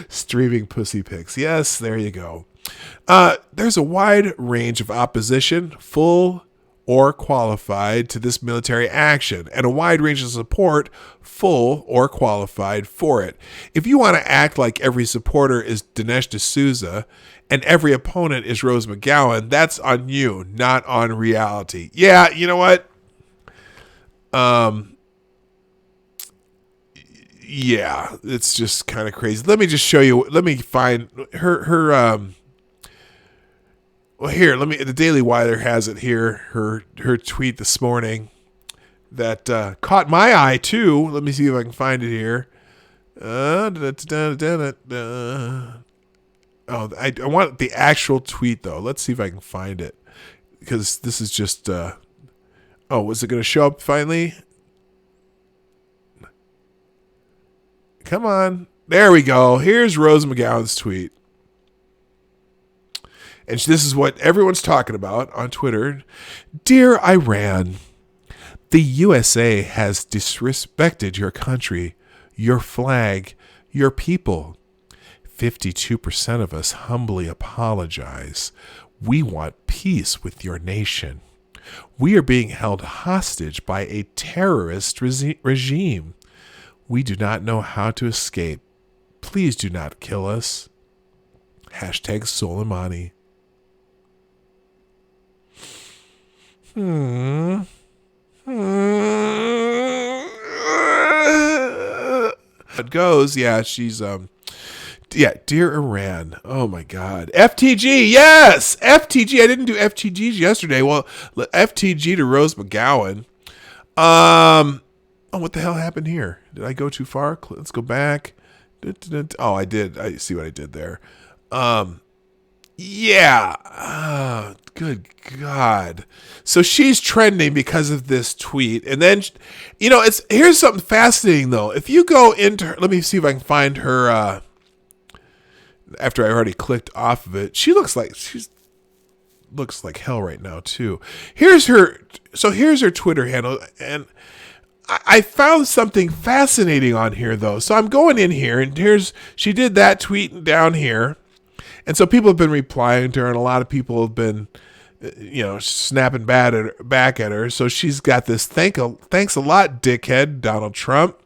Streaming pussy pics. Yes, there you go. There's a wide range of opposition, full or qualified, to this military action, and a wide range of support, full or qualified, for it. If you want to act like every supporter is Dinesh D'Souza and every opponent is Rose McGowan, that's on you, not on reality. Yeah, you know what? Yeah, it's just kind of crazy. Let me just show you. Let me find her. Well, here, the Daily Wire has it here. Her tweet this morning that caught my eye too. Let me see if I can find it here. I want the actual tweet though. Let's see if I can find it, because this is just. Oh, was it going to show up finally? Come on. There we go. Here's Rose McGowan's tweet. And this is what everyone's talking about on Twitter. Dear Iran, the USA has disrespected your country, your flag, your people. 52% of us humbly apologize. We want peace with your nation. We are being held hostage by a terrorist regime. We do not know how to escape. Please do not kill us. Hashtag Soleimani. It goes, yeah, she's dear Iran. Oh my God. FTG, yes! FTG. I didn't do FTGs yesterday. Well, FTG to Rose McGowan. Oh, what the hell happened here? Did I go too far? Let's go back. Oh, I did. I see what I did there. Yeah. Good God. So she's trending because of this tweet. And then, here's something fascinating though. If you go into her, let me see if I can find her, after I already clicked off of it. She looks like hell right now too. Here's her Twitter handle, and I found something fascinating on here though. So I'm going in here, and she did that tweet down here. And so people have been replying to her, and a lot of people have been, snapping back at her. So she's got this thanks a lot, dickhead, Donald Trump.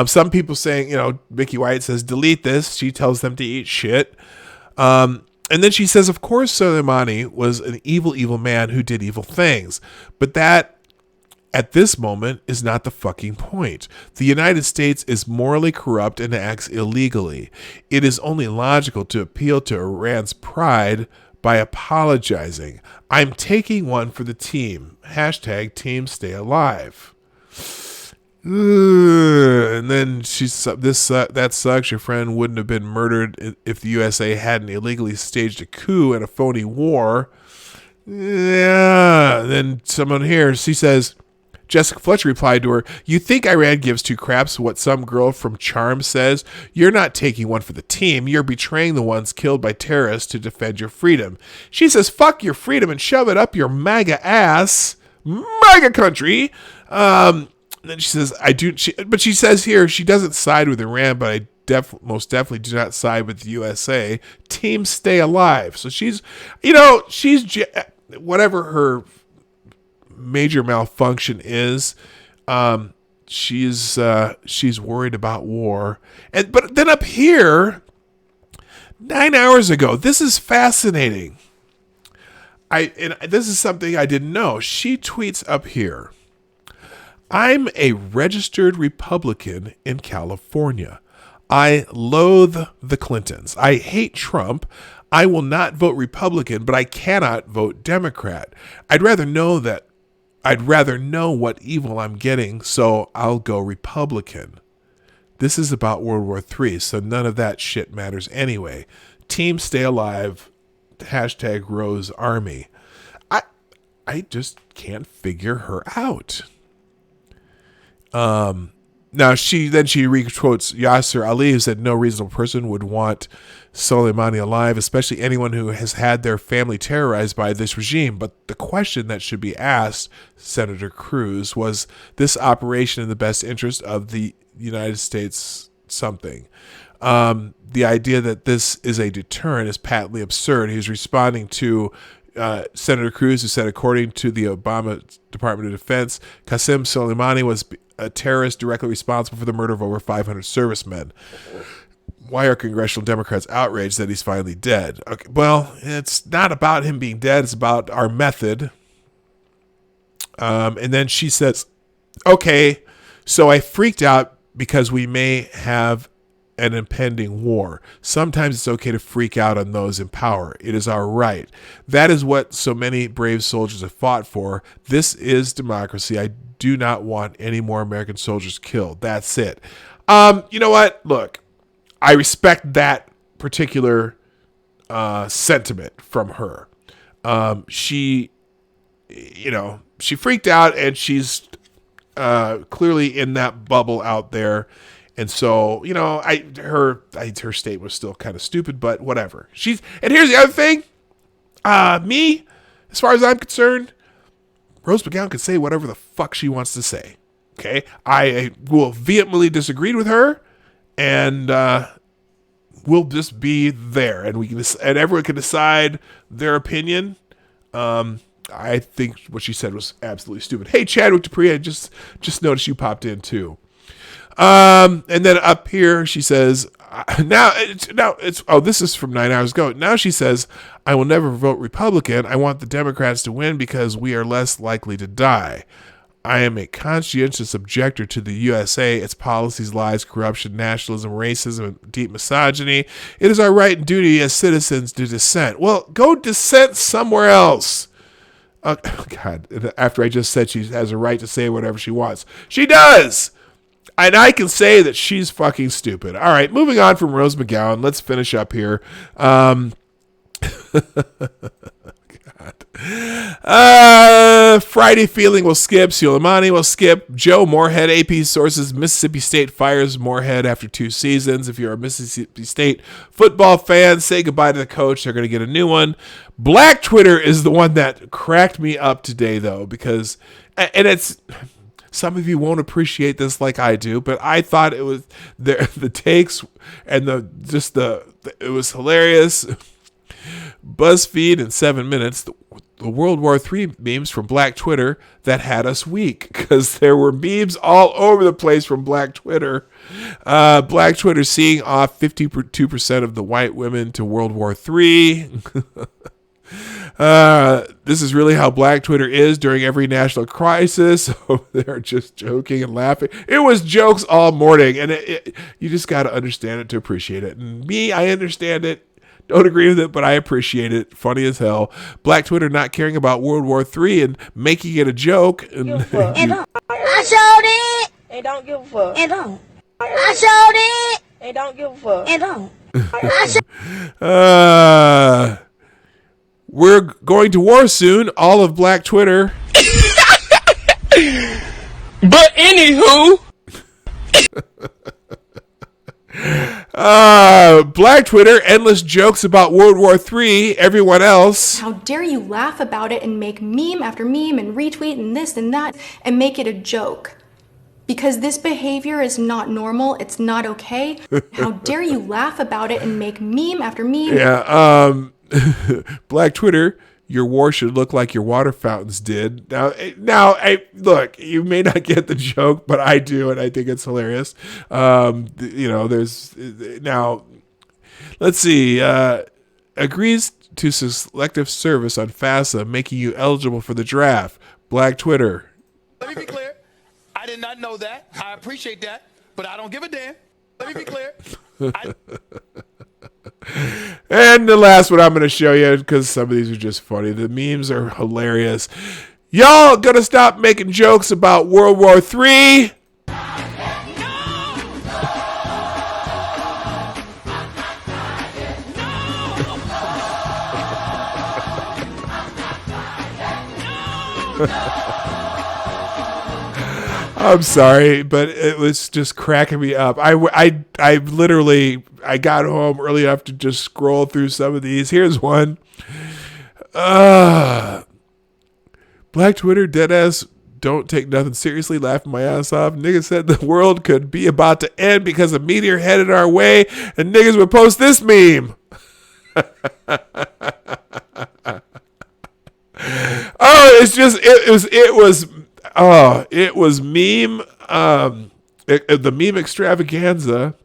Some people saying, Mickey White says, delete this. She tells them to eat shit. And then she says, of course, Soleimani was an evil, evil man who did evil things. But that at this moment is not the fucking point. The United States is morally corrupt and acts illegally. It is only logical to appeal to Iran's pride by apologizing. I'm taking one for the team. Hashtag team stay alive. And then that sucks. Your friend wouldn't have been murdered if the USA hadn't illegally staged a coup and a phony war. Yeah. Then someone here, she says, Jessica Fletcher replied to her, "You think Iran gives two craps what some girl from Charm says? You're not taking one for the team. You're betraying the ones killed by terrorists to defend your freedom." She says, "Fuck your freedom and shove it up your MAGA ass. MAGA country." Then she says, but she says here she doesn't side with Iran, but I most definitely do not side with the USA. Team stay alive. So she's whatever her major malfunction is, she's worried about war. But then up here, 9 hours ago, this is fascinating. This is something I didn't know. She tweets up here, "I'm a registered Republican in California. I loathe the Clintons. I hate Trump. I will not vote Republican, but I cannot vote Democrat. I'd rather know what evil I'm getting, so I'll go Republican." This is about World War III, so none of that shit matters anyway. Team stay alive. Hashtag Rose Army. I just can't figure her out. Now she requotes Yasser Ali, who said no reasonable person would want Soleimani alive, especially anyone who has had their family terrorized by this regime. But the question that should be asked, Senator Cruz, was this operation in the best interest of the United States something? The idea that this is a deterrent is patently absurd. He's responding to Senator Cruz, who said, according to the Obama Department of Defense, Qasem Soleimani was a terrorist directly responsible for the murder of over 500 servicemen. Why are congressional Democrats outraged that he's finally dead? Okay, well, it's not about him being dead. It's about our method. And then she says, okay, so I freaked out because we may have an impending war. Sometimes it's okay to freak out on those in power. It is our right. That is what so many brave soldiers have fought for. This is democracy. I do not want any more American soldiers killed. That's it. You know what? Look, I respect that particular sentiment from her. She freaked out, and she's clearly in that bubble out there. And so, her statement was still kind of stupid, but whatever. And here's the other thing. Me, as far as I'm concerned, Rose McGowan can say whatever the fuck she wants to say. Okay? I will vehemently disagree with her, and we'll just be there, and everyone can decide their opinion. I think what she said was absolutely stupid. Hey, Chadwick Dupree, I just noticed you popped in too. And then up here she says, this is from 9 hours ago. Now she says, I will never vote Republican. I want the Democrats to win because we are less likely to die. I am a conscientious objector to the USA, its policies, lies, corruption, nationalism, racism, and deep misogyny. It is our right and duty as citizens to dissent. Well, go dissent somewhere else. God, after I just said she has a right to say whatever she wants. She does! And I can say that she's fucking stupid. All right, moving on from Rose McGowan. Let's finish up here. Friday feeling will skip. Soleimani will skip. Joe Moorhead, AP sources, Mississippi State fires Moorhead after 2 seasons. If you're a Mississippi State football fan, say goodbye to the coach. They're going to get a new one. Black Twitter is the one that cracked me up today, though, because, and it's, some of you won't appreciate this like I do, but I thought it was the takes and it was hilarious. BuzzFeed in 7 minutes, the World War III memes from Black Twitter that had us weak, because there were memes all over the place from Black Twitter. Black Twitter seeing off 52% of the white women to World War III. This is really how Black Twitter is during every national crisis. So they're just joking and laughing. It was jokes all morning, and you just got to understand it to appreciate it. And me, I understand it. Don't agree with it, but I appreciate it. Funny as hell. Black Twitter not caring about World War III and making it a joke. And
I showed it. And don't give a fuck. And don't. I showed it. And don't give a fuck. And don't.
We're going to war soon. All of Black Twitter.
But anywho.
Black Twitter, endless jokes about World War III. Everyone else.
How dare you laugh about it and make meme after meme and retweet and this and that and make it a joke? Because this behavior is not normal. It's not okay. How dare you laugh about it and make meme after meme?
Yeah. Black Twitter, your war should look like your water fountains did. Now, look, you may not get the joke, but I do, and I think it's hilarious. There's now. Let's see. Agrees to selective service on FAFSA, making you eligible for the draft. Black Twitter.
Let me be clear. I did not know that. I appreciate that, but I don't give a damn. Let me be clear.
And the last one I'm going to show you, because some of these are just funny. The memes are hilarious. Y'all gonna stop making jokes about World War III? I'm sorry, but it was just cracking me up. I literally got home early enough to just scroll through some of these. Here's one. Black Twitter, deadass, don't take nothing seriously, laughing my ass off. Niggas said the world could be about to end because a meteor headed our way, and niggas would post this meme. It was meme, the meme extravaganza.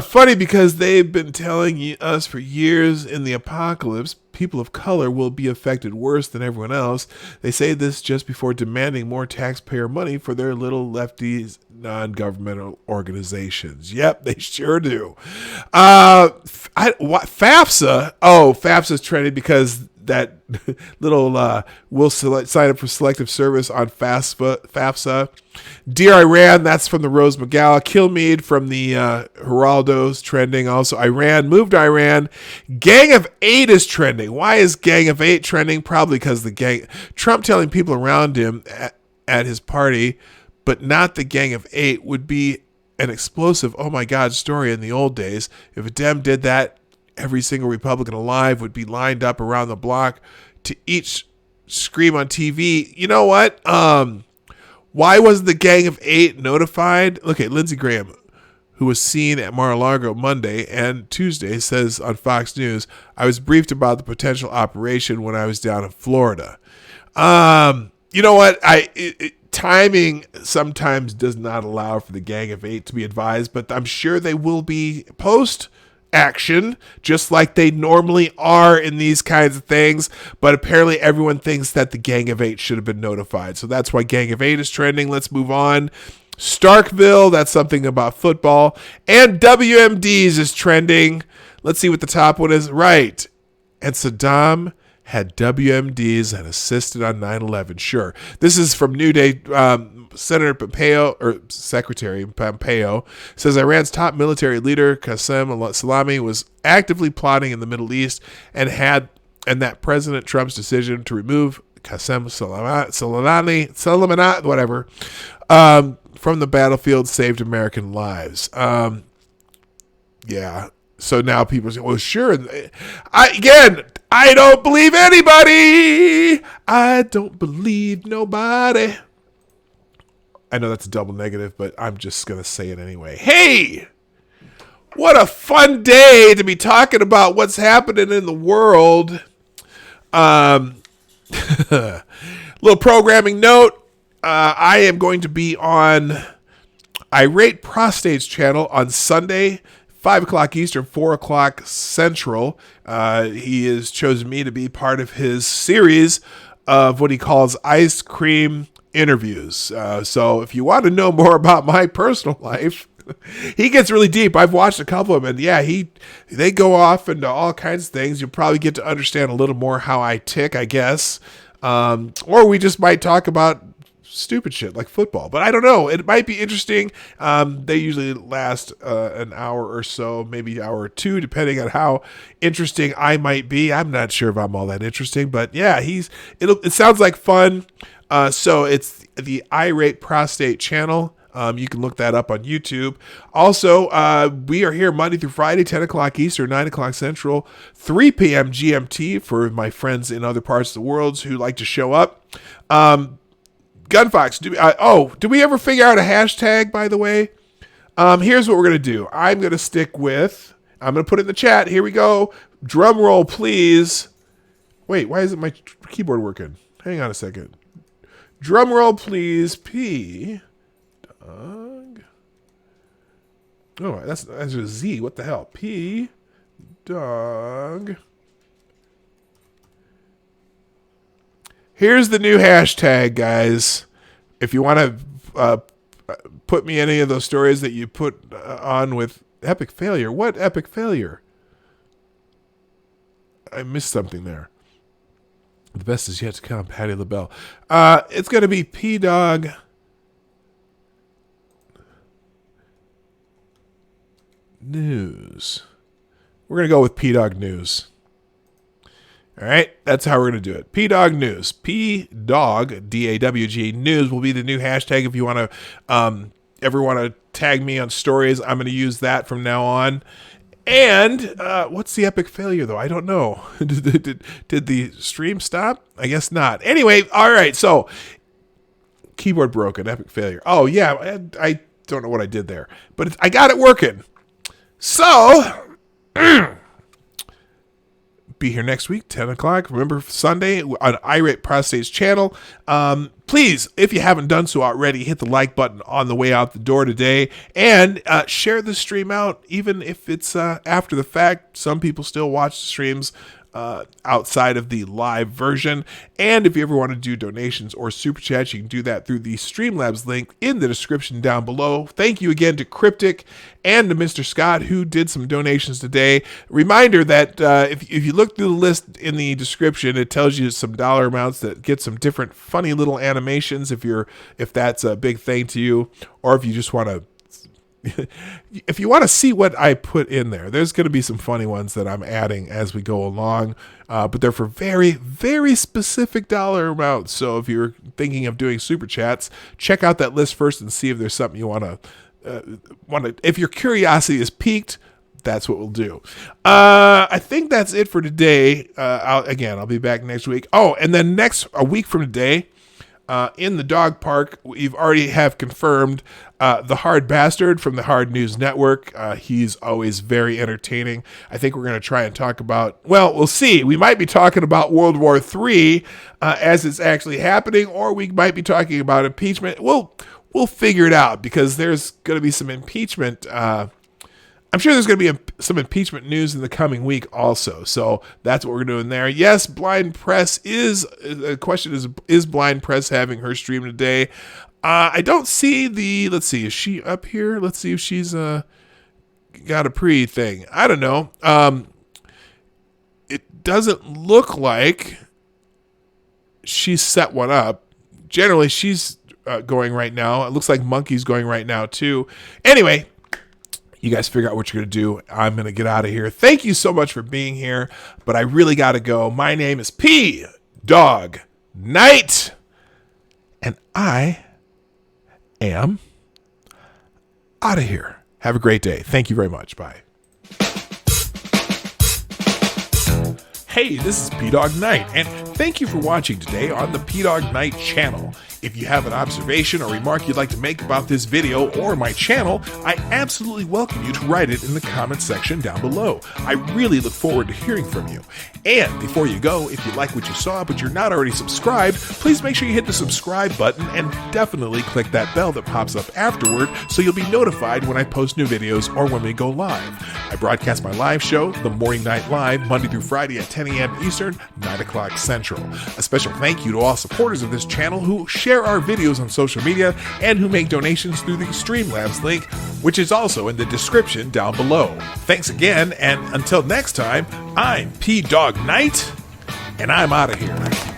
Funny because they've been telling us for years in the apocalypse, people of color will be affected worse than everyone else. They say this just before demanding more taxpayer money for their little lefties non-governmental organizations. Yep, they sure do. FAFSA? Oh, FAFSA's trending because that little will sign up for selective service on FAFSA. Dear Iran, that's from the Rose McGowan. Kilmeade from the Geraldo's trending. Also, Iran, moved to Iran. Gang of 8 is trending. Why is Gang of 8 trending? Probably because the gang, Trump telling people around him at his party, but not the Gang of 8, would be an explosive, oh my God, story in the old days. If a Dem did that, every single Republican alive would be lined up around the block to each scream on TV. You know what? Why wasn't the Gang of 8 notified? Look at Lindsey Graham, who was seen at Mar-a-Lago Monday and Tuesday, says on Fox News, I was briefed about the potential operation when I was down in Florida. You know what? Timing sometimes does not allow for the Gang of 8 to be advised, but I'm sure they will be post-action, just like they normally are in these kinds of things. But apparently everyone thinks that the Gang of 8 should have been notified. So that's why Gang of 8 is trending. Let's move on. Starkville, that's something about football. And WMDs is trending. Let's see what the top one is. Right. And Saddam had WMDs and assisted on 9/11. Sure. This is from New Day. Senator Pompeo, or Secretary Pompeo, says Iran's top military leader, Qasem Soleimani, was actively plotting in the Middle East and that President Trump's decision to remove Qasem Soleimani, whatever, from the battlefield saved American lives. Yeah. So now people say, well, sure. I don't believe anybody. I don't believe nobody. I know that's a double negative, but I'm just going to say it anyway. Hey, what a fun day to be talking about what's happening in the world. Little programming note. I am going to be on Irate Prostate's channel on Sunday, 5 o'clock Eastern, 4 o'clock Central. He has chosen me to be part of his series of what he calls ice cream interviews. So if you want to know more about my personal life, he gets really deep. I've watched a couple of them, and yeah, they go off into all kinds of things. You'll probably get to understand a little more how I tick, I guess. Or we just might talk about stupid shit like football, but I don't know. It might be interesting. They usually last an hour or so, maybe an hour or two, depending on how interesting I might be. I'm not sure if I'm all that interesting, but yeah, it sounds like fun. So it's the Irate Prostate channel. You can look that up on YouTube. Also, we are here Monday through Friday, 10 o'clock Eastern, 9 o'clock Central, 3 p.m. GMT for my friends in other parts of the world who like to show up. Gunfox, do we ever figure out a hashtag, by the way? Here's what we're going to do. I'm going to put it in the chat. Here we go. Drum roll, please. Wait, why isn't my keyboard working? Hang on a second. Drum roll, please. PDawg. Oh, that's a Z. What the hell? PDawg. Here's the new hashtag, guys. If you want to put me any of those stories that you put on with epic failure. What epic failure? I missed something there. The best is yet to come, Patti LaBelle. It's going to be PDawg News. We're going to go with PDawg News. All right, that's how we're going to do it. PDawg News. PDawg, D-A-W-G, News will be the new hashtag. If you want to ever want to tag me on stories, I'm going to use that from now on. And what's the epic failure, though? I don't know. Did the stream stop? I guess not. Anyway, all right, so keyboard broken, epic failure. Oh, yeah, I don't know what I did there, but I got it working. So, be here next week, 10 o'clock. Remember, Sunday on Irate Prostate's channel. Please, if you haven't done so already, hit the like button on the way out the door today. And share the stream out, even if it's after the fact. Some people still watch the streams outside of the live version. And if you ever want to do donations or super chats, you can do that through the Streamlabs link in the description down below. Thank you again to Cryptic and to Mr. Scott, who did some donations today. Reminder that if you look through the list in the description, it tells you some dollar amounts that get some different funny little animations if that's a big thing to you, or if you just want to if you want to see what I put in there, there's going to be some funny ones that I'm adding as we go along, but they're for very, very specific dollar amounts. So if you're thinking of doing super chats, check out that list first and see if there's something you want to. If your curiosity is piqued, that's what we'll do. I think that's it for today. I'll be back next week. Oh, and then a week from today. In the dog park, we've already have confirmed the Hard Bastard from the Hard News Network. He's always very entertaining. I think we're going to try and talk about, well, we'll see. We might be talking about World War III as it's actually happening, or we might be talking about impeachment. We'll figure it out, because there's going to be some impeachment. I'm sure there's going to be some impeachment news in the coming week also. So that's what we're doing there. Yes, Blind Press is Blind Press having her stream today? I don't see let's see, is she up here? Let's see if she's got a pre-thing. I don't know. It doesn't look like she's set one up. Generally, she's going right now. It looks like Monkey's going right now too. Anyway, you guys figure out what you're going to do. I'm going to get out of here. Thank you so much for being here, but I really got to go. My name is PDawg Knight, and I am out of here. Have a great day. Thank you very much. Bye. Hey, this is PDawg Knight, and Thank you for watching today on the PDawg Night channel. If you have an observation or remark you'd like to make about this video or my channel, I absolutely welcome you to write it in the comments section down below. I really look forward to hearing from you. And before you go, if you like what you saw but you're not already subscribed, please make sure you hit the subscribe button and definitely click that bell that pops up afterward so you'll be notified when I post new videos or when we go live. I broadcast my live show, The Morning Night Live, Monday through Friday at 10 a.m. Eastern, 9 o'clock Central. A special thank you to all supporters of this channel who share our videos on social media and who make donations through the Streamlabs link, which is also in the description down below. Thanks again, and until next time, I'm PDawg Knight, and I'm out of here.